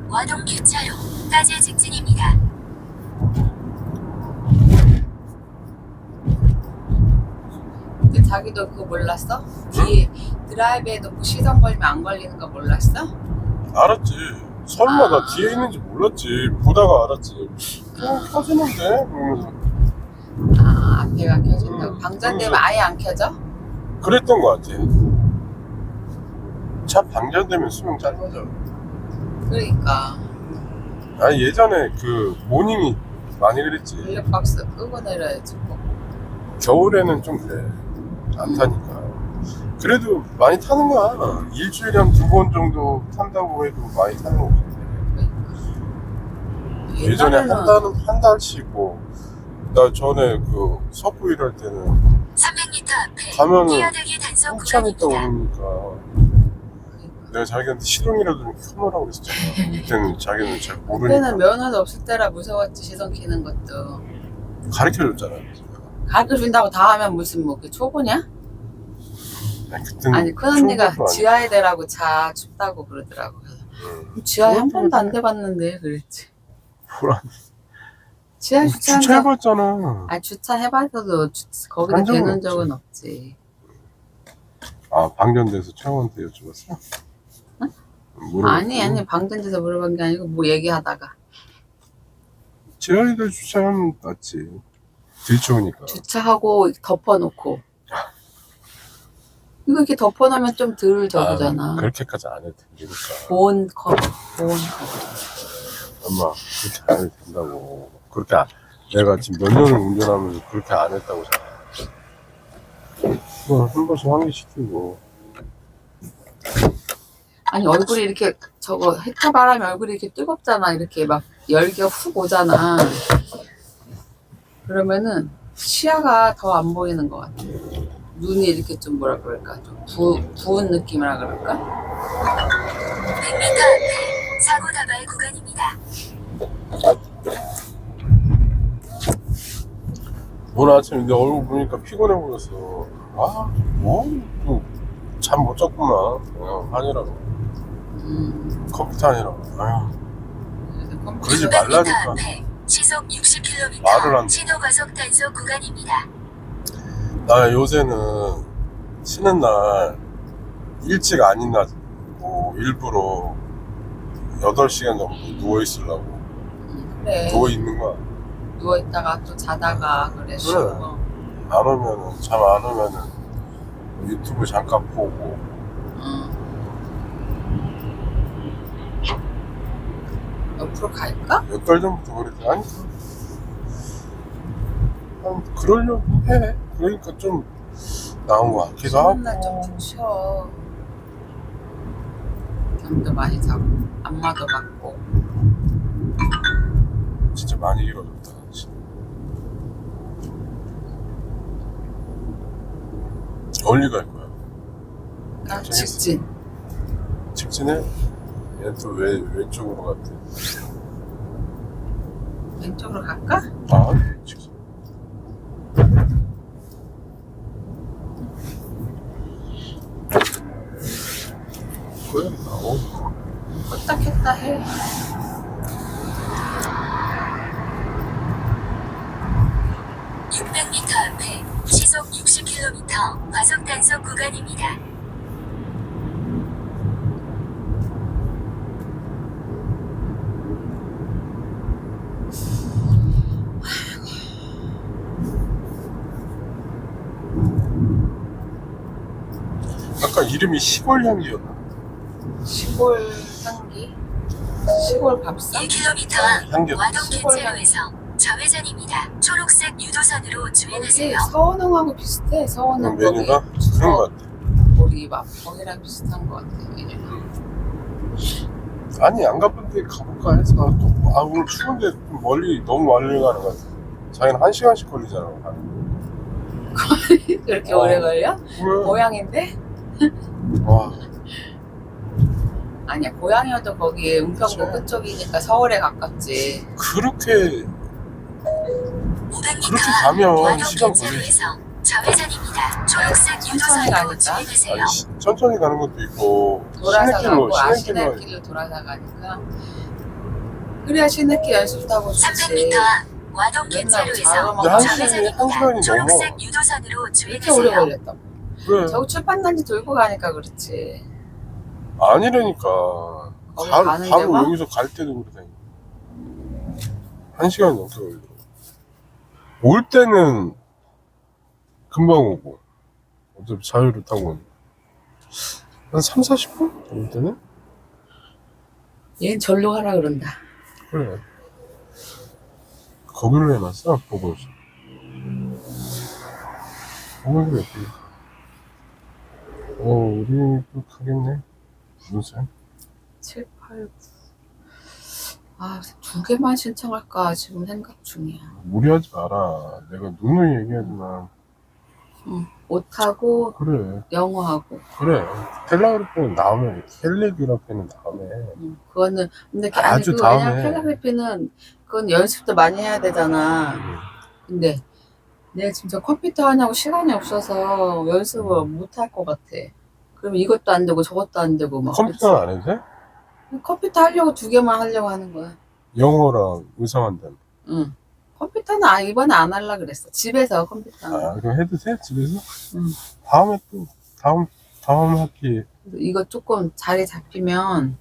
와동 교차로까지 직진입니다. 근데 자기도 그거 몰랐어? 뒤에 드라이브에 놓고 시선 걸리면 안 걸리는 거 몰랐어? 알았지. 설마 나 뒤에 있는지 몰랐지. 보다가 알았지. 켜지는데? 이러면서. 아, 앞에가 켜진다고. 방전되면 아예 안 켜져? 그랬던 것 같아. 차 방전되면 수명 짧아져. 그러니까 아니 예전에 그 모닝이 많이 그랬지. 블랙박스 끄고 내려야지 뭐. 겨울에는 좀 그래. 안 타니까. 그래도 많이 타는 거야. 일주일에 한 2번 정도 탄다고 해도 많이 타는 거 같아. 예전에 한 달씩 뭐. 나 전에 그 석구 일할 때는 300m 앞에 가면은 뛰어들기 단속 한참 있다 구간입니다. 오니까 내가 자기한테 시동이라도 좀 켜놓으라고 그랬잖아. 그때는 자기는 잘 모르니까 그때는 면허도 없을 때라 무서웠지. 시선 켜는 것도 가르쳐줬잖아. 가르쳐준다고 다 하면 무슨 뭐 그 초보냐? 아니, 그때는 아니 큰언니가 중국도 아니고. 지하에 대라고 차 춥다고 그러더라고. 지하에 한 번도 안 대봤는데 그랬지. 뭐라 지하에 주차한 적 주차해봤잖아. 아니 주차해봐서도 거기다 한 적은 대는 없지. 적은 없지. 아 방전돼서 최영한테 여쭤봤어? 응? 물어봤어? 아니 방전돼서 물어본 게 아니고 뭐 얘기하다가 지하에다 주차하면 낫지. 들추우니까. 주차하고 덮어놓고 이거 이렇게 덮어놓으면 좀 덜 저거잖아. 그렇게까지 안 해도 되니까. 보온 커버. 엄마 그렇게 안 해도 된다고. 그렇게 내가 지금 몇 년을 운전하면서 그렇게 안 했다고 생각해. 그걸 한 번씩 환기시키고. 아니 얼굴이 이렇게 저거 해타 바람에 얼굴이 이렇게 뜨겁잖아. 이렇게 막 열기가 훅 오잖아. 그러면은 시야가 더 안 보이는 것 같아. 눈이 이렇게 좀 뭐라 그럴까 좀 부은 느낌이라 그럴까? 100m 앞에 사고 다발 구간입니다. 오늘 아침에 내 얼굴 보니까 피곤해 보였어. 아, 또 잠 못 잤구나. 그냥 하느라고. 컴퓨터 하느라고. 아휴, 그러지 600m 말라니까. 앞에 시속 말을 안 60km 돼. 신호 과속 단속 구간입니다. 나 요새는 쉬는 날 일찍 안 일어나고 일부러 8시간 정도 누워있으려고. 그래. 누워있는 거야. 누워있다가 또 자다가 그래. 쉬고. 안 오면은, 잠 안 오면은 유튜브 잠깐 보고. 옆으로 갈까? 몇 달 전부터 그랬더니 아니 그러려고 해. 그러니까 좀 나온 것 같기도 하고. 쉬는 날좀 쉬어. 잠도 많이 자고 안마도 받고. 진짜 많이 길어졌다. 진짜. 어디 갈 거야? 나 정했어. 직진. 직진해? 얘는 또 왼쪽으로 갔대. 왼쪽으로 갈까? 아, 직진. 그래, 나오. 껐다 켰다 해. 앞에 시속 60km 과속 단속 구간입니다. 아까 이름이 시골 향기였나? 시골 향기? 시골 밥상? 1km 향기. 앞 와동 시골 캔차로에서 좌회전입니다. 초록색 유도선으로 여기 주행하세요. 서원흥하고 비슷해. 서원흥 거기 메뉴가 그런 것 주석 같아. 우리 막 거기랑 비슷한 것 같아. 메뉴가. 아니 안 가본 데 가볼까 해서 또, 오늘 추운데 좀 멀리 너무 멀리 가는 것 같아. 자기는 1시간씩 걸리잖아. 그렇게 어. 오래 걸려? 왜? 고향인데? 와, 아니야 고향이어도 거기 은평구 그치. 끝쪽이니까 서울에 가깝지. 그렇게 500m 가면 와동 시간 캔차로에서 좌회전입니다. 초록색 천천히 유도선으로 가니까. 주행하세요. 아니, 천천히 가는 것도 있고 돌아서 시내길로 가고 시내길로 시내길로 돌아서 가니까 그래야 시내길 연습하고 좋지. 300m 앞 와동 맨날 캔차로에서 자로만 근데 한 좌회전입니다. 시간이 넘어. 초록색 유도선으로 이렇게 오래 주행하세요. 걸렸다고. 왜? 저기 출판단지 돌고 가니까 그렇지. 아니라니까 거기 바로, 가는 바로 데만? 여기서 갈 때도 그러다니 1시간 넘게 걸려. 올 때는 금방 오고 어차피 자유를 타고 오니까 한 3, 40분? 올 때는? 얘는 절로 하라 그런다. 그래 거기로 해놨어 보고서 보고서 예쁘게 우리 또 가겠네 무슨 7, 8, 9. 아, 두 개만 신청할까 지금 생각 중이야. 무리하지 마라 내가 누누이 얘기하지만 응. 옷하고 그래 영어하고. 그래 텔레그래피는 다음에 텔레그래피는 다음에 응. 그거는 근데 아주 아니, 다음에. 왜냐면 텔레그래피는 그건 연습도 많이 해야 되잖아. 근데 내가 진짜 컴퓨터 하냐고 시간이 없어서 연습을 못 할 것 같아. 그럼 이것도 안 되고 저것도 안 되고 막. 컴퓨터는 안 해도 돼? 그치? 컴퓨터 하려고 두 개만 하려고 하는 거야. 영어랑 의상한다는 응. 컴퓨터는 이번에 안 하려고 그랬어. 집에서 컴퓨터는. 그럼 해도 돼? 집에서? 응. 다음에 또 다음 학기에 이거 조금 자리 잡히면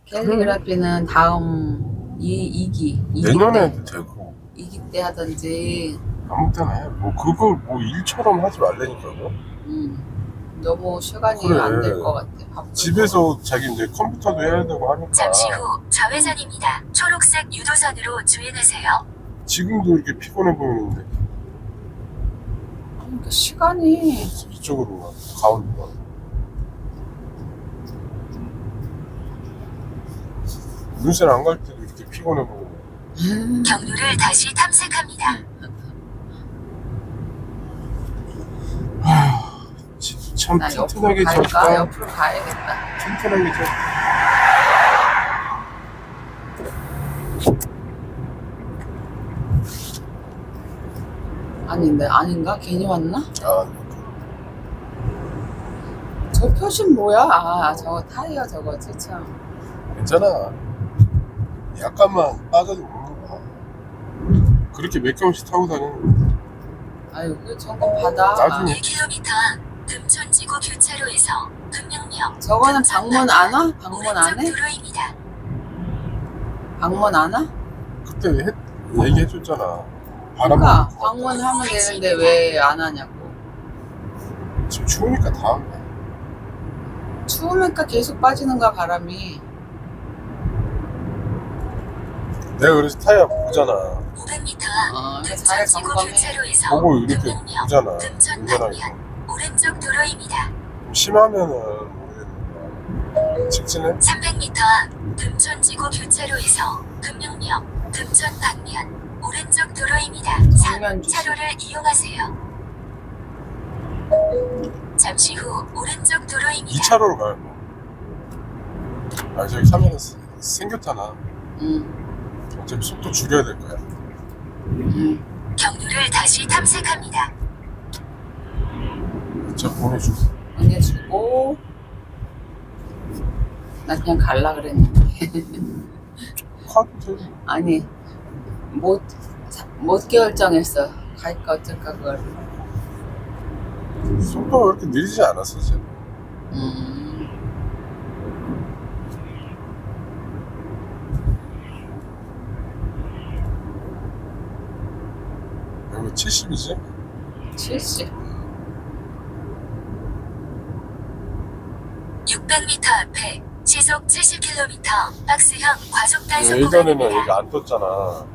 캘리그라피는 다음 2기 내년에 해도 되고 2기 때 하든지. 아무 때나 해. 뭐 그걸 뭐 일처럼 하지 말라니까요. 너무 시간이 그래. 안 될 것 같아. 바쁠 집에서 자기 이제 컴퓨터도 해야 되고 하니까 잠시 후 좌회전입니다. 초록색 유도선으로 주행하세요. 지금도 이렇게 피곤해 보이는데 것 같아. 그러니까 시간이 이쪽으로 가 가운데 가. 눈살 안 갈 때도 이렇게 피곤해 보이고 경로를 다시 탐색합니다. 참 나 옆으로 튼튼하게 갈까? 졌다. 옆으로 가야겠다. 튼튼하게 졌다. 아닌가? 괜히 왔나? 아, 저 표신 뭐야? 저거 타이어 저거지 참. 괜찮아. 약간만 빠져도 오는 거야. 그렇게 몇 경씩 타고 다니는 아유 그 점검 받아. 나중에. 1km 앞 금천지구 교차로에서 금명역 저거는 방문 안 와? 방문 안 오른쪽 해? 도로입니다. 방문 안 와? 그때 얘기해줬잖아. 그러니까 불고 방문하면 되는데 왜 안 하냐고. 지금 추우니까 다음에. 추우니까 계속 빠지는 거야 바람이. 내가 그래서 타이어 보잖아. 500m 앞 잘 금천지구 점검해. 교차로에서 보고 이렇게 금명역 보잖아. 금천 운전하니까. 방면 오른쪽 도로입니다. 좀 심하면은 모르겠는데. 직진해? 300m 앞 금천지구 교차로에서 금명역 금천 방면 오른쪽 도로입니다. 정면 주시. 3차로를 이용하세요. 잠시 후 오른쪽 도로입니다. 2차로로 가요. 저기 카메라 생겼잖아. 어차피 속도 줄여야 될 거야. 경로를 다시 탐색합니다. 저 보내주고. 보내주고. 나 그냥 갈라 그랬는데. 카드 돼. 아니 못 결정했어. 갈까 어쩔까 그걸. 속도가 그렇게 느리지 않았어, 쟤. 여기 70이지? 70. 600m 앞에 시속 70km 박스형 과속 단속 예전에는 구간입니다. 여기 안 떴잖아.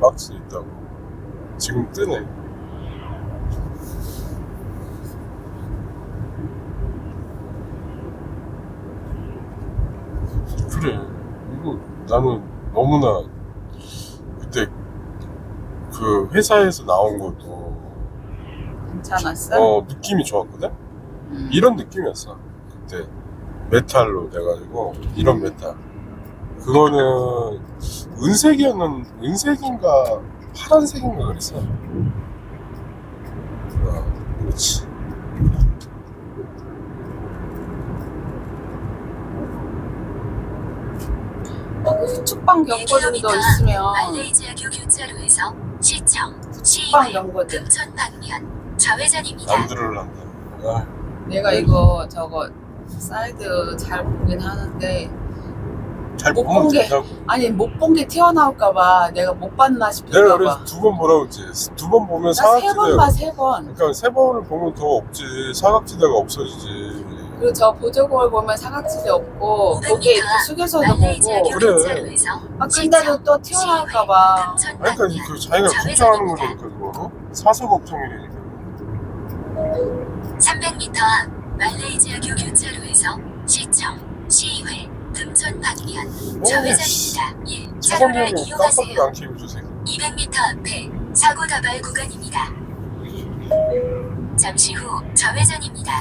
박스 있다고. 지금 뜨네. 그래. 이거 나는 너무나 그때 그 회사에서 나온 것도 괜찮았어? 느낌이 좋았거든? 이런 느낌이었어. 그때 메탈로 돼가지고 이런 메탈. 그거는 은색인가 파란색인가 그랬어. 그렇지. 수축방 경고등도 1km 있으면 말레이지아교 교차로에서 시청, 수축방 시외, 경고등. 금천 방면 좌회전입니다. 안 들을란다. 아, 내가 이거 저거 사이드 잘 보긴 하는데 잘 못 보면 본 게- 된다고. 아니 못 본 게 튀어나올까봐 내가 못 봤나 내가 싶을까봐. 그래서 2번 뭐라고 했지? 2번 보면 나 세 번 사각지대가 봐, 3번. 그러니까 3번을 보면 더 없지. 사각지대가 없어지지. 그리고 저 보조국을 보면 사각지대 없고 거기에 이렇게 숙여서도 말레이지아교 보고 그래. 교차로에서 근데도 또 튀어나올까봐. 금천 그러니까 방면 그 자기가 걱정하는 좌회전입니다. 거니까 그거 사서 걱정이라니까. 300m 앞 말레이지아교 교차로에서 시청, 시외, 금천 방면 좌회전입니다. 1차로를 저번에는 이용하세요. 깜빡이도 안 켜고 주세요. 200m 앞에 사고 다발 구간입니다. 잠시 후 좌회전입니다.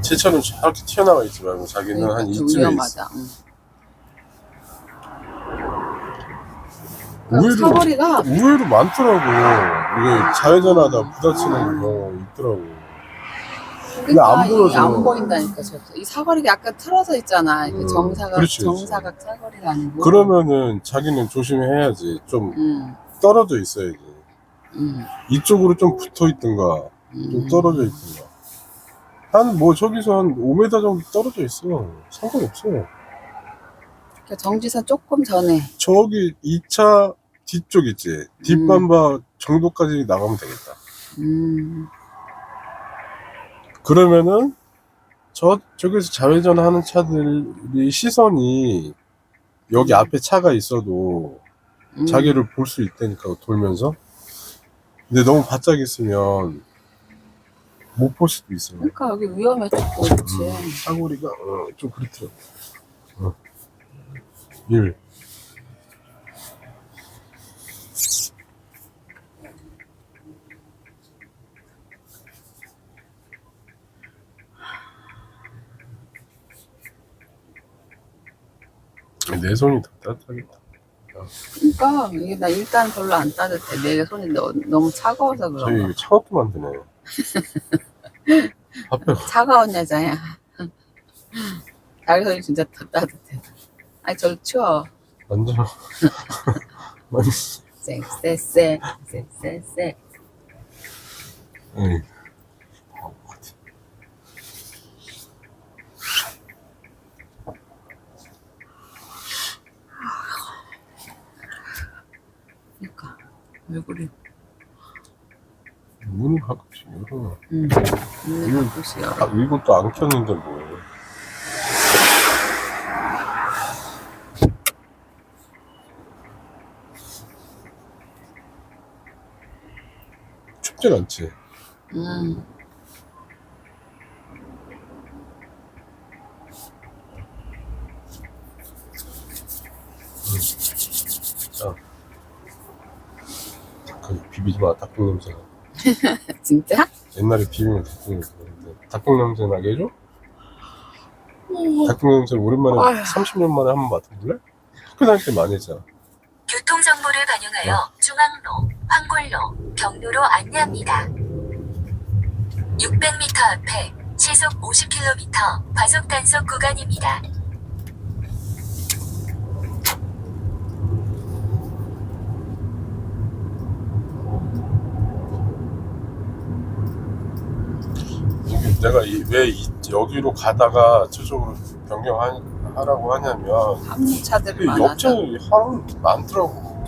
제 차는 저렇게 튀어나와 있지 말고 자기는 한 그러니까 좀 이쯤에 있어. 위험하다. 의외로- 사거리가 의외로 많더라고. 이게 좌회전하다 부딪히는 거 있더라고. 그러니까 안 보여서. 이게 안 보인다니까. 이 사거리가 약간 틀어져 있잖아. 이렇게 정사각 그렇지, 그렇지. 정사각 사거리가 아니고. 그러면은 자기는 조심해야지. 좀 음, 떨어져 있어야지. 이쪽으로 좀 붙어 있든가, 좀 음. 떨어져 있든가. 한 뭐 저기서 한 5m 정도 떨어져 있어. 상관없어. 그러니까 정지선 조금 전에. 저기 2차 뒤쪽 있지. 뒷밤바 정도까지 나가면 되겠다. 그러면은 저기서 좌회전 하는 차들이 시선이 여기 앞에 차가 있어도 자기를 볼 수 있다니까 돌면서. 근데 너무 바짝 있으면 못 볼 수도 있어. 그러니까 여기 위험해 조금. 그렇지. 사거리가 좀 그렇더라고. 1. 내 손이 더 따뜻하겠다. 그러니까 이게 나 일단 별로 안 따뜻해. 내 손이 너무 차가워서 그런 저희 거. 이거 차갑게 만드네. 앞에 차가운 여자야. 자기 손이 진짜 더 따뜻해. 아니 저 추워. 완전 많이. 쎄쎄쎄 쎄쎄쎄. 응. 바보 같아. 그러니까 왜 그래? 문을 가끔씩 열어. 문을 가끔씩 열어. 이것도 안 켰는데 뭐. 춥진 않지. 자, 그 비비지 마, 닭똥 냄새. 진짜? 옛날에 비비면 닭똥 냄새 나는데 닭똥 냄새 나게 해줘? 닭똥 냄새 오랜만에 아휴. 30년 만에 한번 맡아볼래? 학교 다닐 때 많이 했잖아. 교통정보를 반영하여 중앙로, 황골로, 경로로 안내합니다. 600m 앞에 시속 50km 과속 단속 구간입니다. 내가 왜 여기로 가다가 저쪽으로 변경하라고 하냐면 합류차들이 옆차 많아서. 하는 많더라고.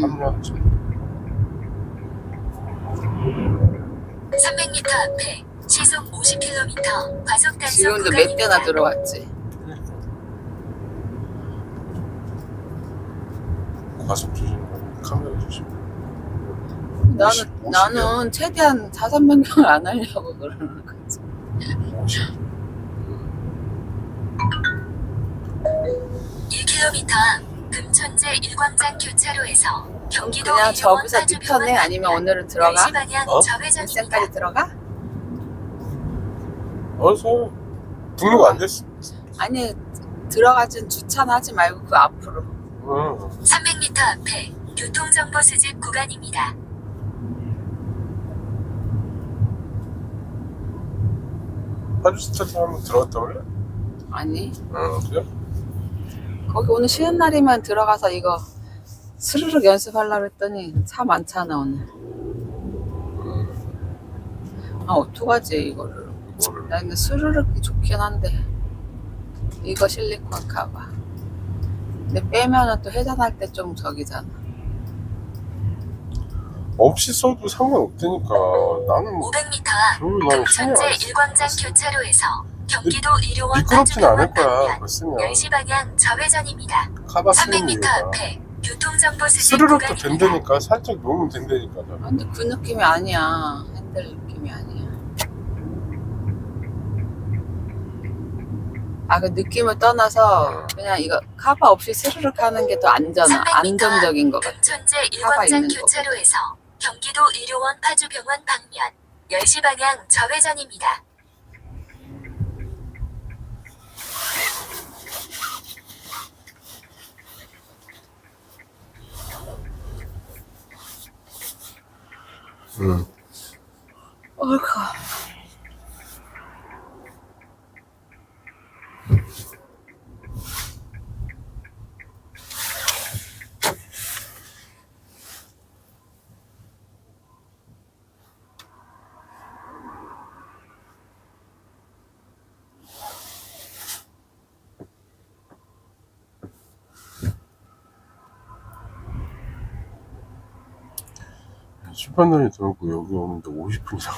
합류하는 차. 300m 앞에 시속 50km 과속 단속 지금도 몇 대나 구간입니다. 들어왔지. 과속 조심, 카메라 조심. 나는 최대한 자산 변경을 안 하려고 그러는 거지. 1km 금천제 일광장 교차로에서 경기도 그냥 이용원 저기서 파주병원 눕혀내? 아니면 오늘은 들어가? 10시 방향 어? 좌회전입니다. 일산까지 들어가? 어서 등록 안 됐어. 아니 들어가진 주차는 하지 말고 그 앞으로. 응. 300m 앞에 교통정보 수집 구간입니다. 파주스타트 한번 들어갔다 올래? 아니 그래? 거기 오늘 쉬는 날이면 들어가서 이거 스르륵 연습하려고 했더니 차 많잖아 오늘. 아 어떡하지 이거를. 이거를. 나 근데 스르륵이 좋긴 한데 이거 실리콘 가봐. 근데 빼면은 또 회전할 때 좀 저기잖아. 없이 써도 상관없다니까. 나는 500m 별로 앞 나는 신경 안 금천제 써. 일광장 교차로에서 경기도 이료원 미끄럽진 않을 파주병원 거야. 방면 그거 쓰면. 10시 방향 좌회전입니다. 카바 쓰는 300m 이유가. 앞에 교통정보 수집 스르륵도 구간입니다. 된다니까. 살짝 놓으면 된다니까. 아, 근데 그 느낌이 아니야. 핸들 느낌이 아니야. 아, 그 느낌을 떠나서 그냥 이거 카바 없이 스르륵 하는 게 더 300m 안정적인 것 같아. 금천제 카바 일광장 있는 거. 교차로에서 경기도 이료원 파주병원 방면 10시 방향 좌회전입니다. 응. 어이구. 출판단이 들어오고 여기 오는데 50분 이상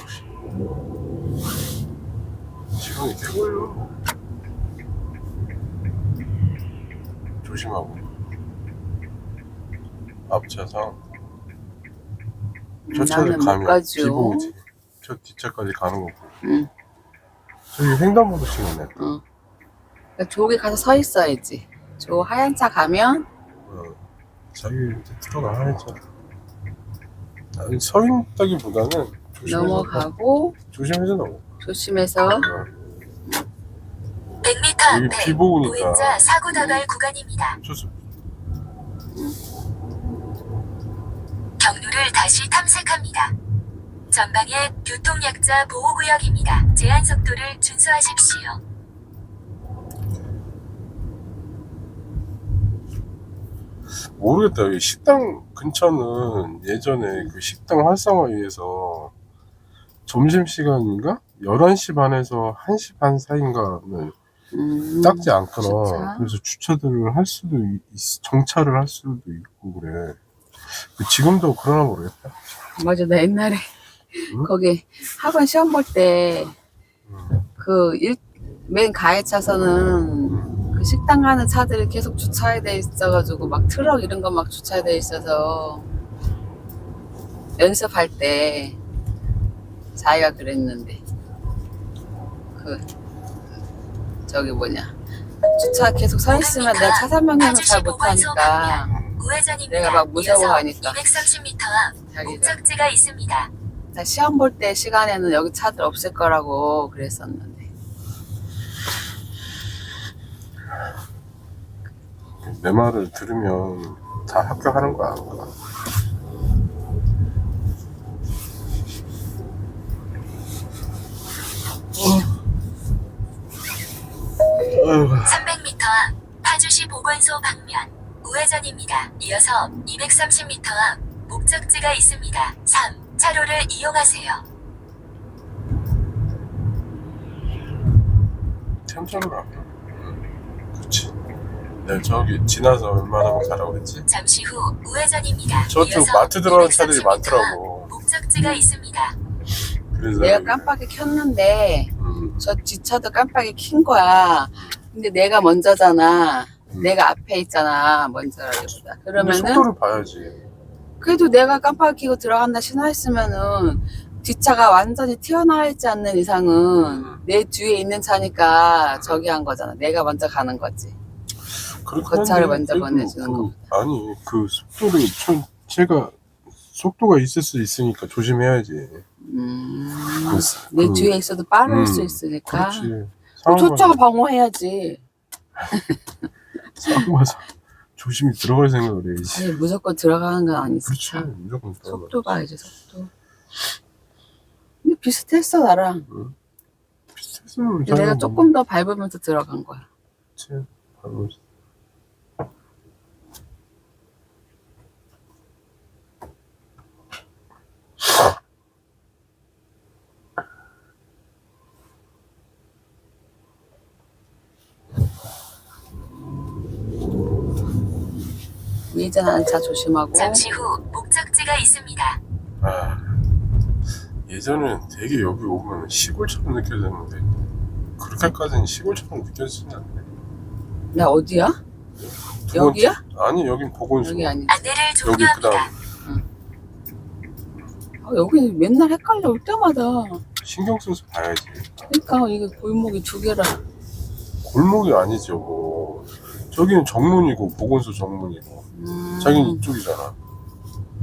시간이 꽤 걸려. 조심하고 앞차상 저 차를 나는 못 가면 가죠. 비보이지. 저 뒷차까지 가는 거고. 응. 저기 횡단보도 찍었네. 어. 그러니까 저기 가서 서 있어야지. 저 하얀 차 가면 자기 이제 들어가 하야죠. 아니 서 있다기보다는 넘어가고 조심해서 넘어. 조심해서 100m 여기 앞에 비 보니까. 보행자 사고 다발 구간입니다. 어쩔 경로를 다시 탐색합니다. 전방에 교통약자 보호구역입니다. 제한 속도를 준수하십시오. 모르겠다. 여기 식당 근처는 예전에 그 식당 활성화 위해서 점심시간인가? 11시 반에서 1시 반 사이인가는 작지 않거나. 주차? 그래서 주차들을 할 수도 정차를 할 수도 있고 그래. 지금도 그러나 모르겠다. 맞아, 나 옛날에 응? 거기 학원 시험 볼 때 그 맨 가해 차선은 그 식당 가는 차들이 계속 주차해 돼 있어가지고 막 트럭 이런 거 막 주차해 돼 있어서 연습할 때 자기가 그랬는데 그 저기 뭐냐 주차 계속 서 있으면 내가 차선 변경을 잘 못하니까 우회전입니다. 내가 막 무서워하니까 230m 앞 자기가 목적지가 있습니다. 나 시험 볼 때 시간에는 여기 차들 없을 거라고 그랬었는데 내 말을 들으면 다 합격하는 거야. 어휴. 300m 앞 파주시 보건소 방면 우회전입니다. 이어서 230m 앞 목적지가 있습니다. 3차로를 이용하세요. 천천히 가. 그렇지. 내가 저기 지나서 웬만하면 가라고 그랬지. 잠시 후 우회전입니다. 저쪽 이어서 마트 들어가는 230m 차들이 많더라고. 앞 목적지가 있습니다. 그래서 내가 깜빡이 켰는데 저 뒷차도 깜빡이 킨 거야. 근데 내가 먼저잖아. 내가 앞에 있잖아. 먼저라기보다. 근데 그러면은 속도를 봐야지. 그래도 내가 깜빡이 켜고 들어간다 신호했으면은 뒷차가 완전히 튀어나와 있지 않는 이상은 내 뒤에 있는 차니까 저기 한 거잖아. 내가 먼저 가는 거지. 그 차를 먼저 보내주는 거. 아니 그 속도를 제가 속도가 있을 수 있으니까 조심해야지. 내 뒤에 있어도 빠를 수 있으니까. 그렇지. 저 차가 방어해야지. 싸움 봐서 조심히 들어갈 생각을 해야지. 아니, 무조건 들어가는 건 아니지. 그렇지. 차. 무조건 속도 봐야지, 속도. 근데 비슷했어, 나랑. 비슷했으면 근데 내가 조금 더 밟으면서 들어간 거야. 그치. 바로 예전하는 차 조심하고. 잠시 후 목적지가 있습니다. 예전에는 되게 여기 오면 시골처럼 느껴졌는데 그렇게까지는 시골처럼 느껴지진 않네. 나 어디야? 두 여기야? 번째- 아니 여긴 보건소. 여기 아니지. 안내를 여기 그 다음 종료합니다. 여기 맨날 헷갈려 올 때마다. 신경 써서 봐야지. 그러니까 이게 골목이 두 개라. 골목이 아니지 여보. 저기는 정문이고 보건소 정문이고 자기는 이쪽이잖아.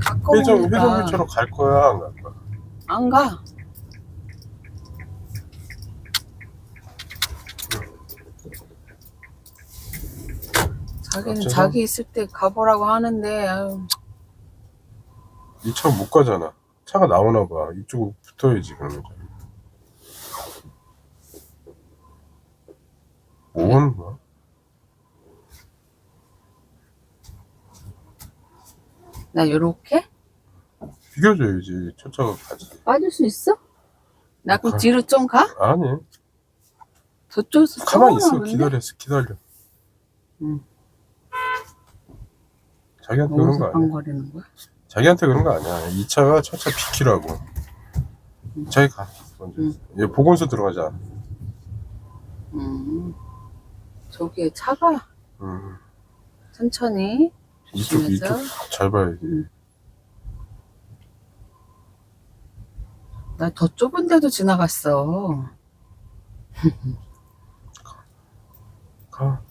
가까우니까. 회전교차로 갈 거야 안 갈 거야? 안 가. 자기는 어쩌나? 자기 있을 때 가보라고 하는데 아유, 이 차 못 가잖아. 차가 나오나 봐. 이쪽으로 붙어야지 그러면. 뭐 하는 거야? 나 요렇게 비켜줘야지. 저 차가 가지. 빠질 수 있어? 나 그럼 가. 뒤로 좀 가? 아니. 저쪽에서 가만히 있어. 쏘나 기다려. 응. 자기한테 그런 거 어디서 아니야. 빵거리는 거야? 자기한테 그런 거 아니야. 이 차가 저 차 비키라고. 자기 가. 먼저. 얘 보건소 들어가자. 저기에 차가 천천히 이쪽 조심해서. 잘 봐야지. 나 더 좁은 데도 지나갔어. 가.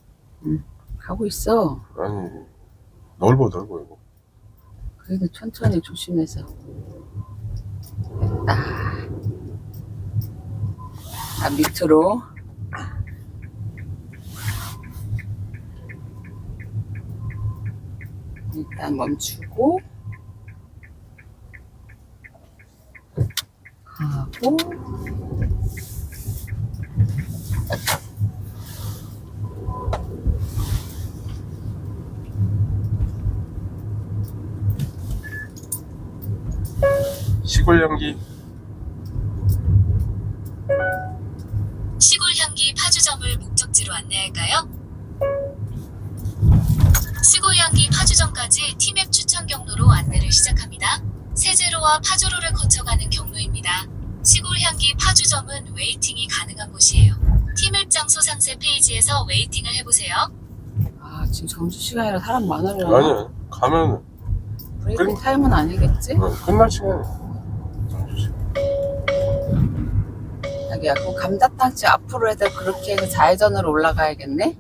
가고 있어. 아니 넓어 이거. 그래도 천천히 조심해서. 됐다. 아, 밑으로. 일단 멈추고. 가고. 시골 향기. 시골 향기 파주점을 목적지로 안내할까요? 시골 향기 파주점까지 티맵 추천 경로로 안내를 시작합니다. 세제로와 파주로를 거쳐가는 경로입니다. 시골 향기 파주점은 웨이팅이 가능한 곳이에요. 티맵 장소 상세 페이지에서 웨이팅을 해보세요. 아, 지금 점심시간이라 사람 많으려나? 아니야. 가면 브레이크 타임은 아니겠지? 끝날 시간에. 자기야, 그럼 감자탕집 앞으로 해서 그렇게 해서 좌회전으로 올라가야겠네?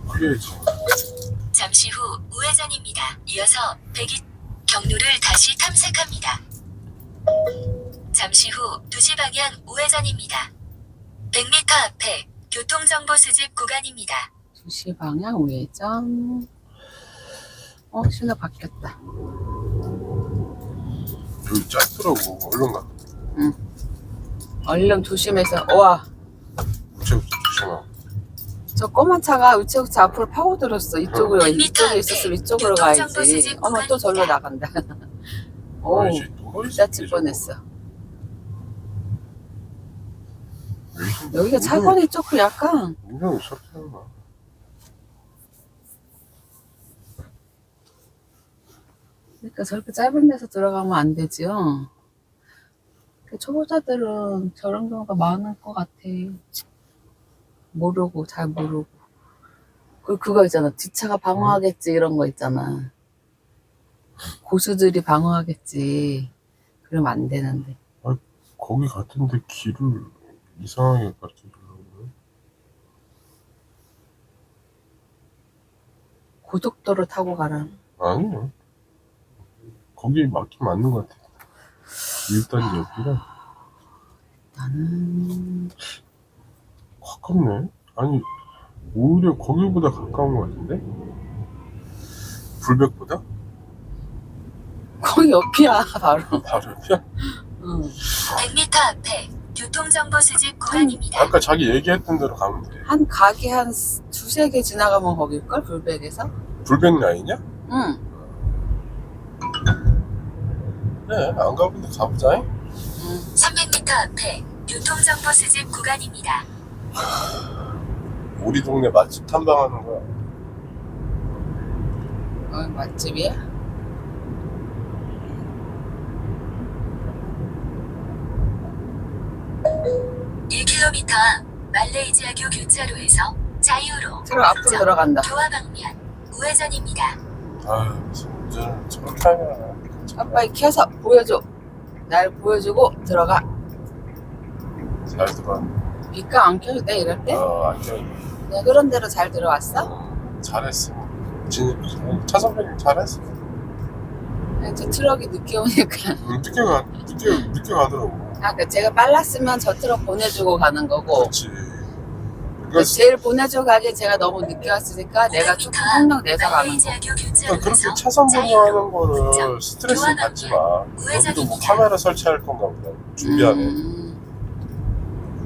그래야지. 잠시 후 우회전입니다. 이어서 102 경로를 다시 탐색합니다. 잠시 후 2시 방향 우회전입니다. 100m 앞에 교통정보 수집 구간입니다. 2시 방향 우회전. 신호 바뀌었다. 여기 짧더라고. 얼른 가. 얼른 조심해서. 와, 우체국 조심하고. 저 꼬마 차가 우체국차 앞으로 파고들었어. 이쪽으로, 100m 이쪽에 앞에 있었으면 이쪽으로 교통정보 가야지. 수집 또 절로 구간입니다. 나간다. 오, 아이씨, 또 다칠 뻔했어. 왜 여기가 차선이 조금 약간 운전을 쳤잖아. 그러니까 저렇게 짧은 데서 들어가면 안 되지요. 초보자들은 저런 경우가 많을 것 같아. 모르고, 잘 모르고. 그거 있잖아. 뒷차가 방어하겠지, 이런 거 있잖아. 고수들이 방어하겠지. 그러면 안 되는데. 거기 같은데 길을 이상하게 가르쳐주려고 그래. 고속도로 타고 가라. 아니요. 거기 맞긴 맞는 것 같아. 1단지 옆이라. 나는 가깝네. 아니, 오히려 거기보다 가까운 것 같은데? 불백보다? 거기 옆이야, 바로. 바로 옆이야? 응. 100m 앞에 교통정보 수집 구간입니다. 아까 자기 얘기했던 대로 가면 돼. 한 가게 한 두세 개 지나가면 거길걸? 불백에서? 불백 라인이야? 응. 네, 안 가본데 가보자. 300m 앞에 교통정보 수집 구간입니다. 우리 동네 맛집 탐방하는 거야. 맛집이야? 말레이시아교 교차로에서 자유로 앞으로 들어간다. 교화 방면 우회전입니다. 아, 진짜 저렇게 하냐. 아빠 켜서 보여줘. 날 보여주고 들어가. 잘 들어와. 빛가 안 켜도 돼, 이럴 때? 안 돼. 내가 그런 대로 잘 들어왔어? 잘했어. 차선배님 잘했어. 저 트럭이 늦게 오니까. 늦게 가더라고. 그러니까 제가 빨랐으면 저 트럭 보내주고 가는 거고. 그렇지. 제일 보내주고 가기에 제가 너무 늦게 왔으니까 내가 조금 성능 내서 가는 거. 그러니까 그렇게 차선 변경하는 거를 스트레스 받지 마. 여기도 뭐 카메라 설치할 건가 보다. 준비하네.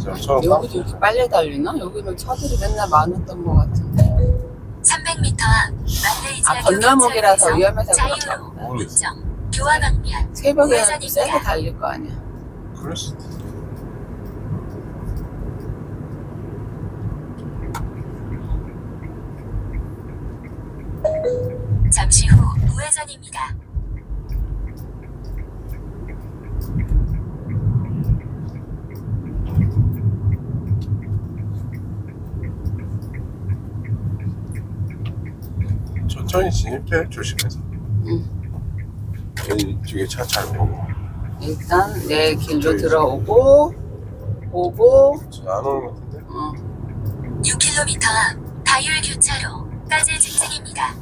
여기도 이렇게 빨리 달리나? 여기는 차들이 맨날 많았던 것 같은데. 300m 앞 말레이시아교 건널목이라서 위험해서 그런가 자유로 보다. 모르겠어. 교화 방면 새벽에는 세게 달릴 거 아니야. 그럴 수도 있어. 잠시 후 우회전입니다. 천천히 진입해. 조심해서. 응. 이쪽에 차 잘 보고. 일단 내 길로 들어오고 보고. 안 오는 것 같은데? 6km 앞 다율 교차로까지 직진입니다.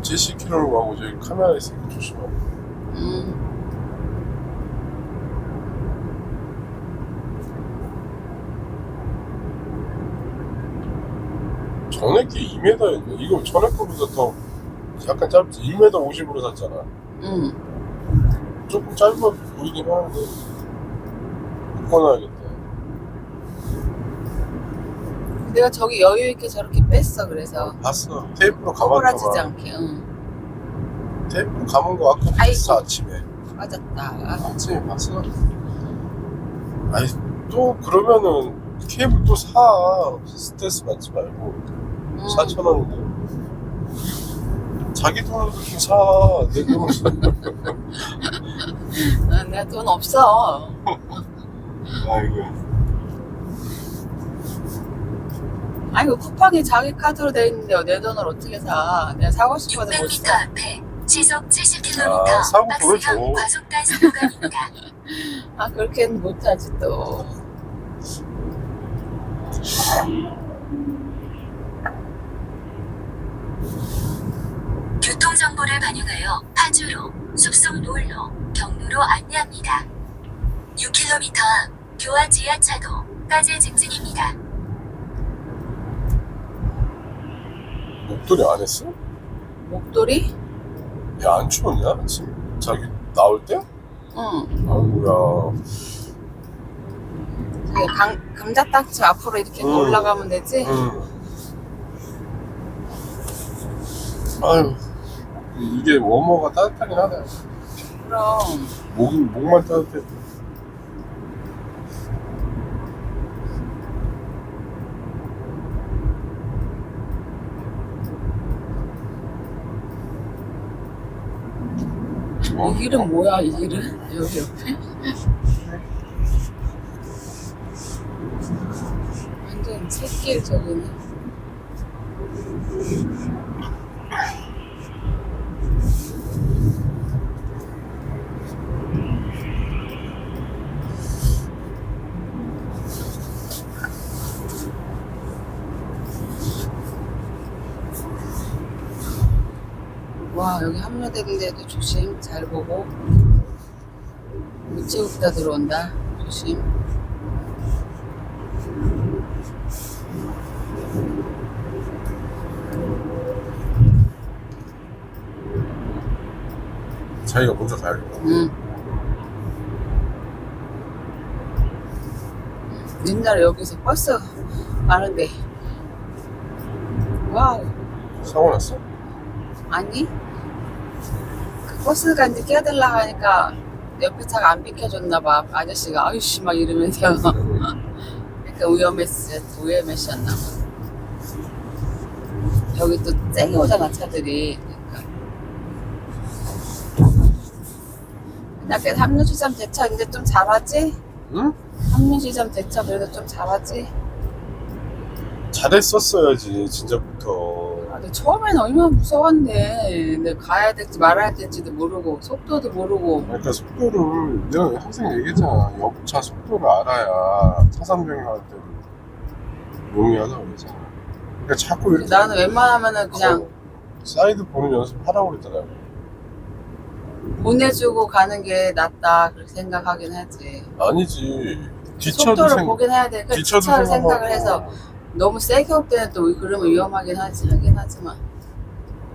70km로 가고 저기 카메라 있으니까 조심하고. 전에 게 2m였네. 이거 전에 거보다 더 약간 짧지. 2m 50으로 샀잖아. 조금 짧아 보이긴 하는데 바꿔놔야겠다. 내가 저기 여유 있게 저렇게 뺐어. 그래서 봤어. 테이프로 꼬부라지지 감았잖아. 않게. 테이프로 감은 거 아까 봤어. 아침에. 맞았다. 아침에 봤어. 아니 또 그러면은 케이블 또 사. 스트레스 받지 말고. 4,000원인데 자기 돈으로 좀 사. 내 돈으로. 내가 돈 없어. 아이고. 아니 그 쿠팡이 자기 카드로 돼 있는데 내 돈을 어떻게 사? 내가 사고 싶어도 못 600m 사. 앞에 시속 70km 사고 보여줘. 박스형 과속단속 구간입니다. 그렇게는 못하지 또. 교통정보를 반영하여 파주로, 숲속노을로, 경로로 안내합니다. 6km 앞 교화 지하차도까지 직진입니다. 목도리 안 했어? 목도리? 야, 안 추웠냐? 지금 자기 나올 때? 응. 아이고야. 감자딱지 앞으로 이렇게 올라가면 되지? 아유, 이게 워머가 따뜻하긴 하네. 그럼. 목만 따뜻해. 뭐? 이 길은 뭐야, 이 길은? 여기 옆에? 완전 새길 저기네. 와, 여기 합류되는데도 조심. 잘 보고. 우체국다 들어온다. 조심. 자기가 먼저 가야겠다. 응. 옛날에 여기서 버스 많은데. 와우. 사고 났어? 아니? 그 버스가 이제 끼어들라 하니까 옆에 차가 안 비켜줬나봐. 아저씨가 아유씨 막 이러면서. 약간 위험했었나 봐. 여기 또 세게 오잖아, 차들이. 그러니까 합류시점 대처 이제 좀 잘하지? 응? 합류시점 대처 그래도 좀 잘하지? 잘했었어야지 진짜부터. 아, 근데 처음에는 얼마나 무서웠는데. 근데 가야 될지 말아야 될지도 모르고 속도도 모르고. 그러니까 속도를 내가 항상 얘기했잖아. 옆차 속도를 알아야 차선 변경할 때도 용이하다고 그랬잖아. 그러니까 자꾸 이렇게 나는 웬만하면은 그냥 사이드 보는 연습 하라고 그랬잖아. 보내주고 가는 게 낫다 그렇게 생각하긴 하지. 아니지. 뒤쳐도 속도를 보긴 해야 돼. 그 뒤쳐도 뒷차를 생각을 생각하고. 해서 너무 세게 올 때는 또 그러면 위험하긴 하긴 하지만.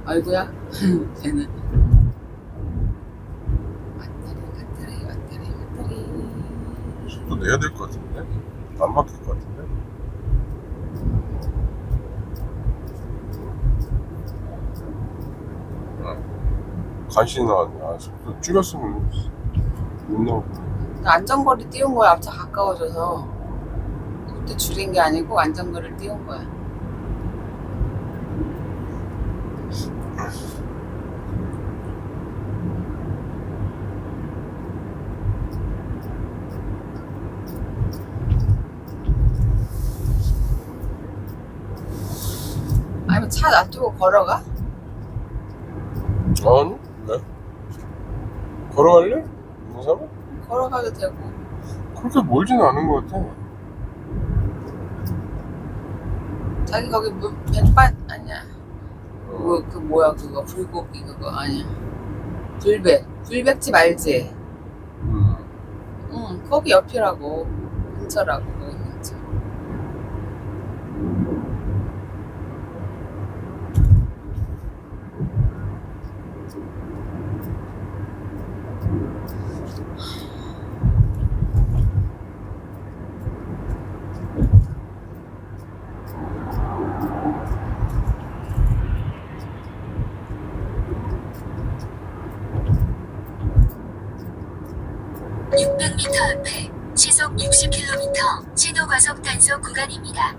아이고야. 쟤는 왔다리. 속도 내야 될 것 같은데? 안 막힐 것 같은데? 간신히 나왔네. 아, 속도 줄였으면 못 나오고. 안전거리 띄운 거야. 앞차 가까워져서. 그때 줄인 게 아니고 안전거리를 띄운 거야. 아니면 차 놔두고 걸어가? 아니? 왜? 걸어갈래? 무사모? 걸어가도 되고. 그렇게 멀지는 않은 것 같아. 자기 거기 백반 아니야. 그 뭐야 그거 불고기 그거 아니야. 불백집 알지? 응, 거기 옆이라고. 근처라고. 거기 근처. 앞에 시속 60km 신호 과속 단속 구간입니다.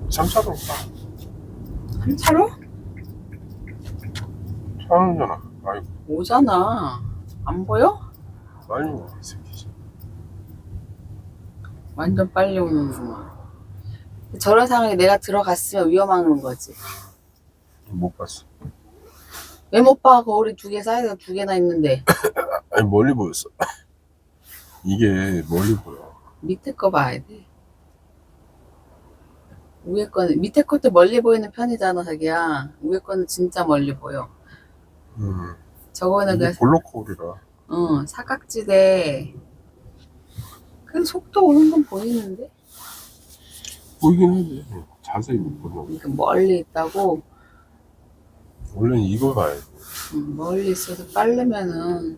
참차로 가. 한 차로? 차는잖아. 아이고, 오잖아. 안 보여? 빨리 와, 이 새끼. 완전 빨리 오는구만. 저런 상황에 내가 들어갔으면 위험한 거지. 못 봤어. 왜 못 봐? 거울이 두 개 사이즈가 두 개나 있는데. 아니, 멀리 보였어. 이게 멀리 보여. 밑에 거 봐야 돼. 위에 거는 밑에 것도 멀리 보이는 편이잖아, 자기야. 위에 거는 진짜 멀리 보여. 저거는 이게 볼록홀이라. 사각지대. 그 속도 오는 건 보이는데? 보이긴 하지. 자세히 못 보는. 그러니까 멀리 있다고. 원래는 이걸 봐야 돼. 멀리 있어도 빠르면은.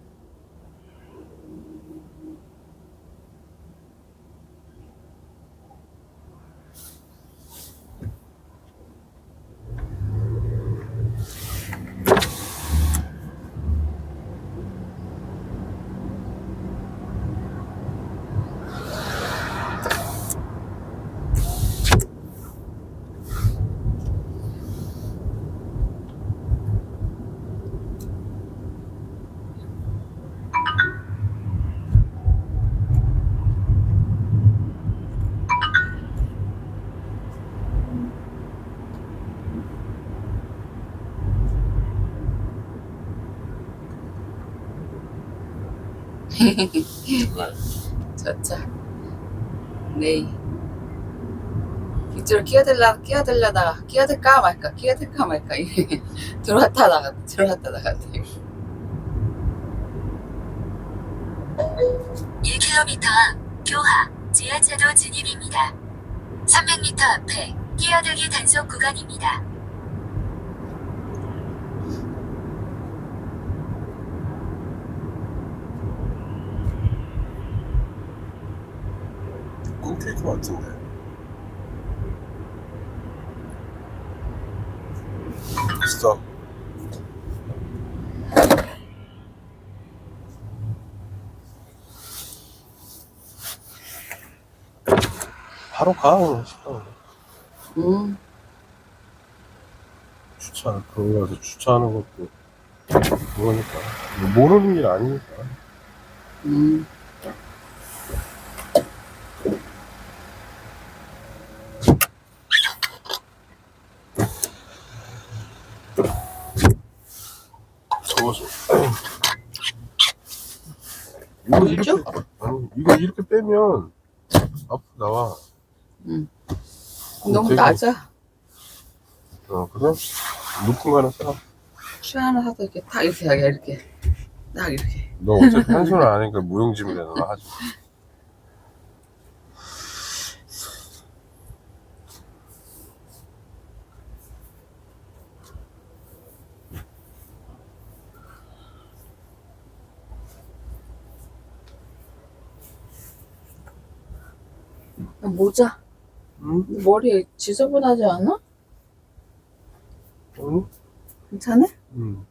저차. 네. 이쪽으로 끼어들까 말까 이게 들어왔다 나갔다 1km 교하 지하차도 진입입니다. 300m 앞에 끼어들기 단속 구간입니다. 끊길 것 같은데. 스톱. 바로 가. 그냥 식당. 주차, 거기 가서 주차하는 것도 그거니까. 모르는 길 아니니까. 더워서. 보이죠? 이거 이렇게 빼면 앞으로 나와. 너무 되게- 낮아. 그래? 높은 거 하나 사. 슈 하나 사서 이렇게 딱 이렇게 하게 이렇게 딱 이렇게. 너 어차피 한 손을 안 하니까 무용지물이야. 너 하지. 모자. 응? 머리 지저분하지 않아? 아니? 괜찮아? 응.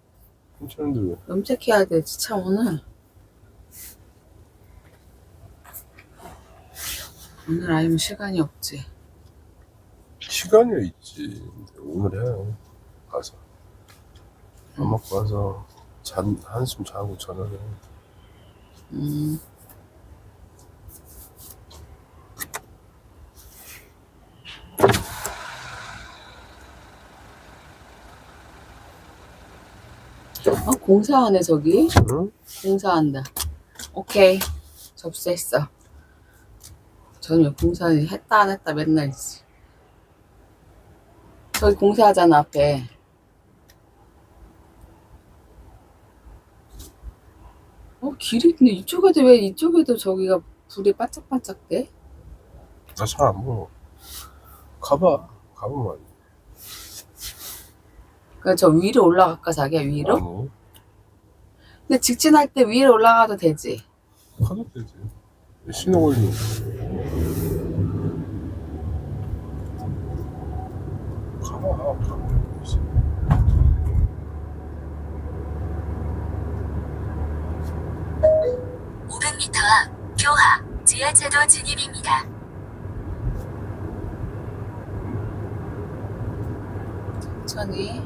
괜찮은데 왜? 염색해야 되지 참 오늘. 오늘 아니면 시간이 없지. 시간이 있지. 오늘 해. 가서. 밥 먹고 와서 한숨 자고 전화를 해. 공사하네 저기. 응? 공사한다. 오케이. 접수했어. 저는 왜 공사는 했다 안 했다 맨날 있지. 저기 공사하잖아 앞에. 길이 근데 이쪽에도 왜 이쪽에도 저기가 불이 반짝반짝 돼? 나 잘 안 보여. 가봐. 가보면 안 그러니까 저 위로 올라갈까 자기야 돼. 위로? 아니. 근데 직진할 때 위로 올라가도 되지. 가도 되지. 신호 걸리고. 가봐. 500m 앞 교하 지하차도 진입입니다. 천천히.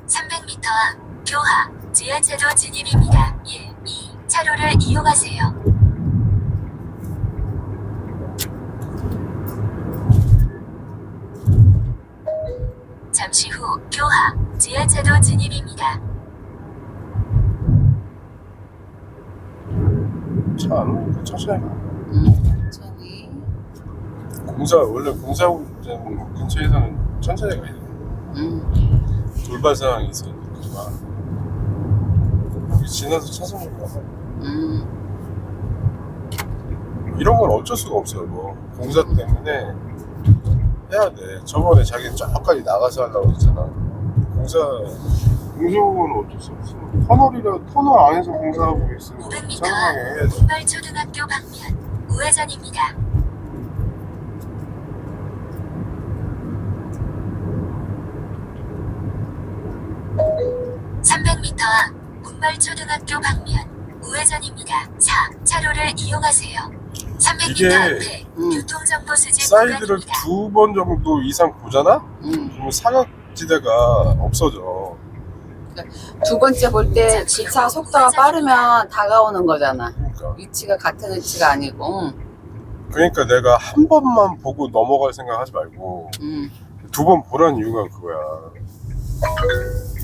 300m 앞 교하 지하차도 진입입니다. 1, 2 차로를 이용하세요. 잠시 후 교하 지하차도 진입입니다. 차 안 오니까 천천히 가. 천천히. 원래 공사장 근처에서는 천천히 가야 돼. 돌발 상황이 있으니까. 여기 지나서 차선을 가. 이런 건 어쩔 수가 없어요. 뭐 공사 때문에 해야 돼. 저번에 자기는 저까지 나가서 하려고 했잖아. 공사는 어쩔 수 없어. 터널 안에서 공사하고 있으면 500m 상황에 해야지. 군발초등학교 방면 우회전입니다. 300m 앞 군발초등학교 방면 우회전입니다. 4 차로를 이용하세요. 300m 이게 앞에 교통정보 수집 사이드를 구간입니다. 2번 정도 이상 보잖아? 그러면 사각지대가 없어져. 두 번째 볼 때 기차 속도가 빠르면 다가오는 거잖아. 그러니까. 위치가 같은 위치가 아니고. 그러니까 내가 한 번만 보고 넘어갈 생각하지 말고 2번 보라는 이유가 그거야.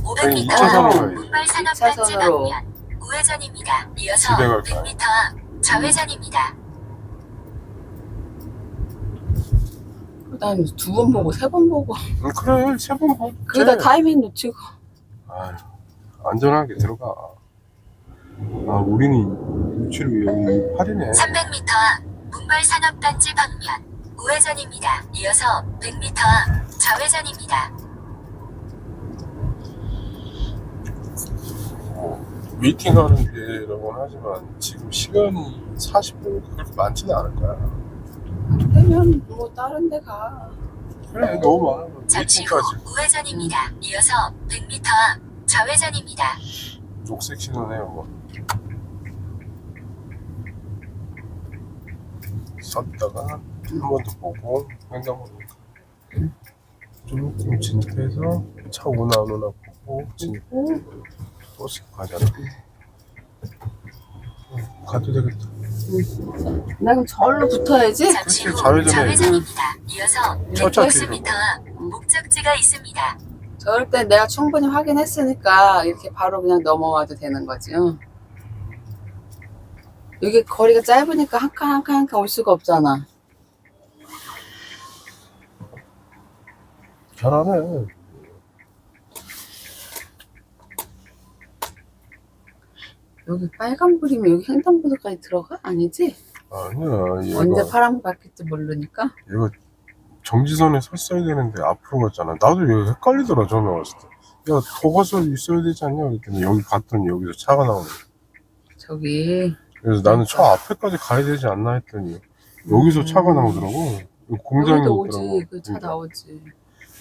500m 이차선으로 앞 가야지. 군발산업단지 이차선으로. 방면 우회전입니다. 이어서 집에 갈까요? 100m 앞 좌회전입니다. 난 두 번 보고 세 번 보고 그래, 세 번 보고. 그러다 타이밍 놓치고. 아유, 안전하게 들어가. 아, 우리는 67이 여기 8이네. 300m 앞 문발산업단지 방면 우회전입니다. 이어서 100m 앞 좌회전입니다. 웨이팅 하는 데라고는 하지만 지금 시간이 40분 그렇게 많지는 않을 거야. 안 되면 뭐 다른 데 가. 그래, 너무 많아. 잠시 후 웨이팅까지. 우회전입니다. 이어서 100m 앞 좌회전입니다. 녹색 신호네요, 뭐. 썼다가 한 번 더 보고 횡단보도 조금 진입해서 차 오나 안 오나 보고 진입. 버스 가잖아. 가도 되겠다. 나 그럼 절로 붙어야지? 잠시 후 좌회전에 좌회전입니다. 이어서 어차피 180m 앞 목적지가 있습니다. 저럴 때 내가 충분히 확인했으니까 이렇게 바로 그냥 넘어와도 되는 거지. 응? 여기 거리가 짧으니까 한 칸 한 칸 한 칸 올 수가 없잖아. 잘하네. 여기 빨간불이면 여기 횡단보도까지 들어가? 아니지? 아니야, 얘가 언제 파란불 바뀔지 모르니까. 얘가 정지선에 섰어야 되는데 앞으로 갔잖아. 나도 여기 헷갈리더라, 처음에 왔을 때. 야, 더 가서 있어야 되지 않냐? 그랬더니 여기 갔더니 여기서 차가 나오네. 저기 그래서 나는 저 앞에까지 가야 되지 않나 했더니 여기서 차가 나오더라고. 여기 공장이 여기도 있더라고. 오지. 그 차 그러니까. 나오지.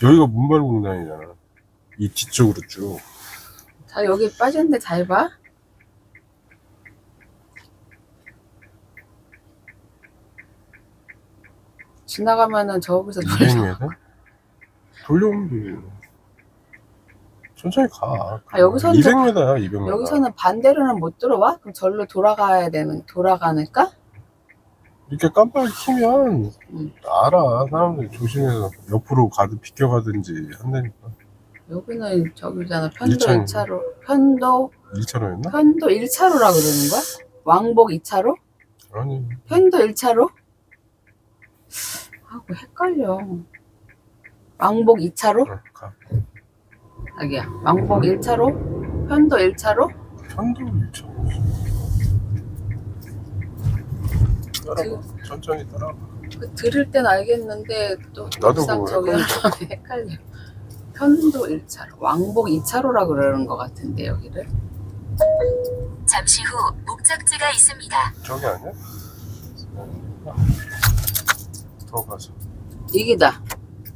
여기가 문발 공장이잖아. 이 뒤쪽으로 쭉. 자, 여기 빠지는데 잘 봐. 지나가면은 저기서 돌려. 200m? 돌려오면 되지. 천천히 가. 아, 여기서는 200m야, 200m. 여기서는 반대로는 못 들어와? 그럼 절로 돌아가니까? 이렇게 깜빡이 키면 알아. 사람들이 조심해서 옆으로 비켜가든지 한다니까. 여기는 저기잖아. 편도 1차로. 2차로. 편도 1차로였나? 1차로라 그러는 거야? 왕복 2차로? 아니. 편도 1차로? 아, 뭐 헷갈려. 왕복 2차로? 가. 자기야. 왕복 1차로? 편도 1차로? 편도 1차로. 따라가. 천천히 따라가. 그 들을 땐 알겠는데 또 나도 막상 그거 저기 헷갈려. 편도 1차로. 왕복 2차로라 그러는 것 같은데 여기를. 잠시 후 목적지가 있습니다. 저기 아니야? 더 가서. 이기다.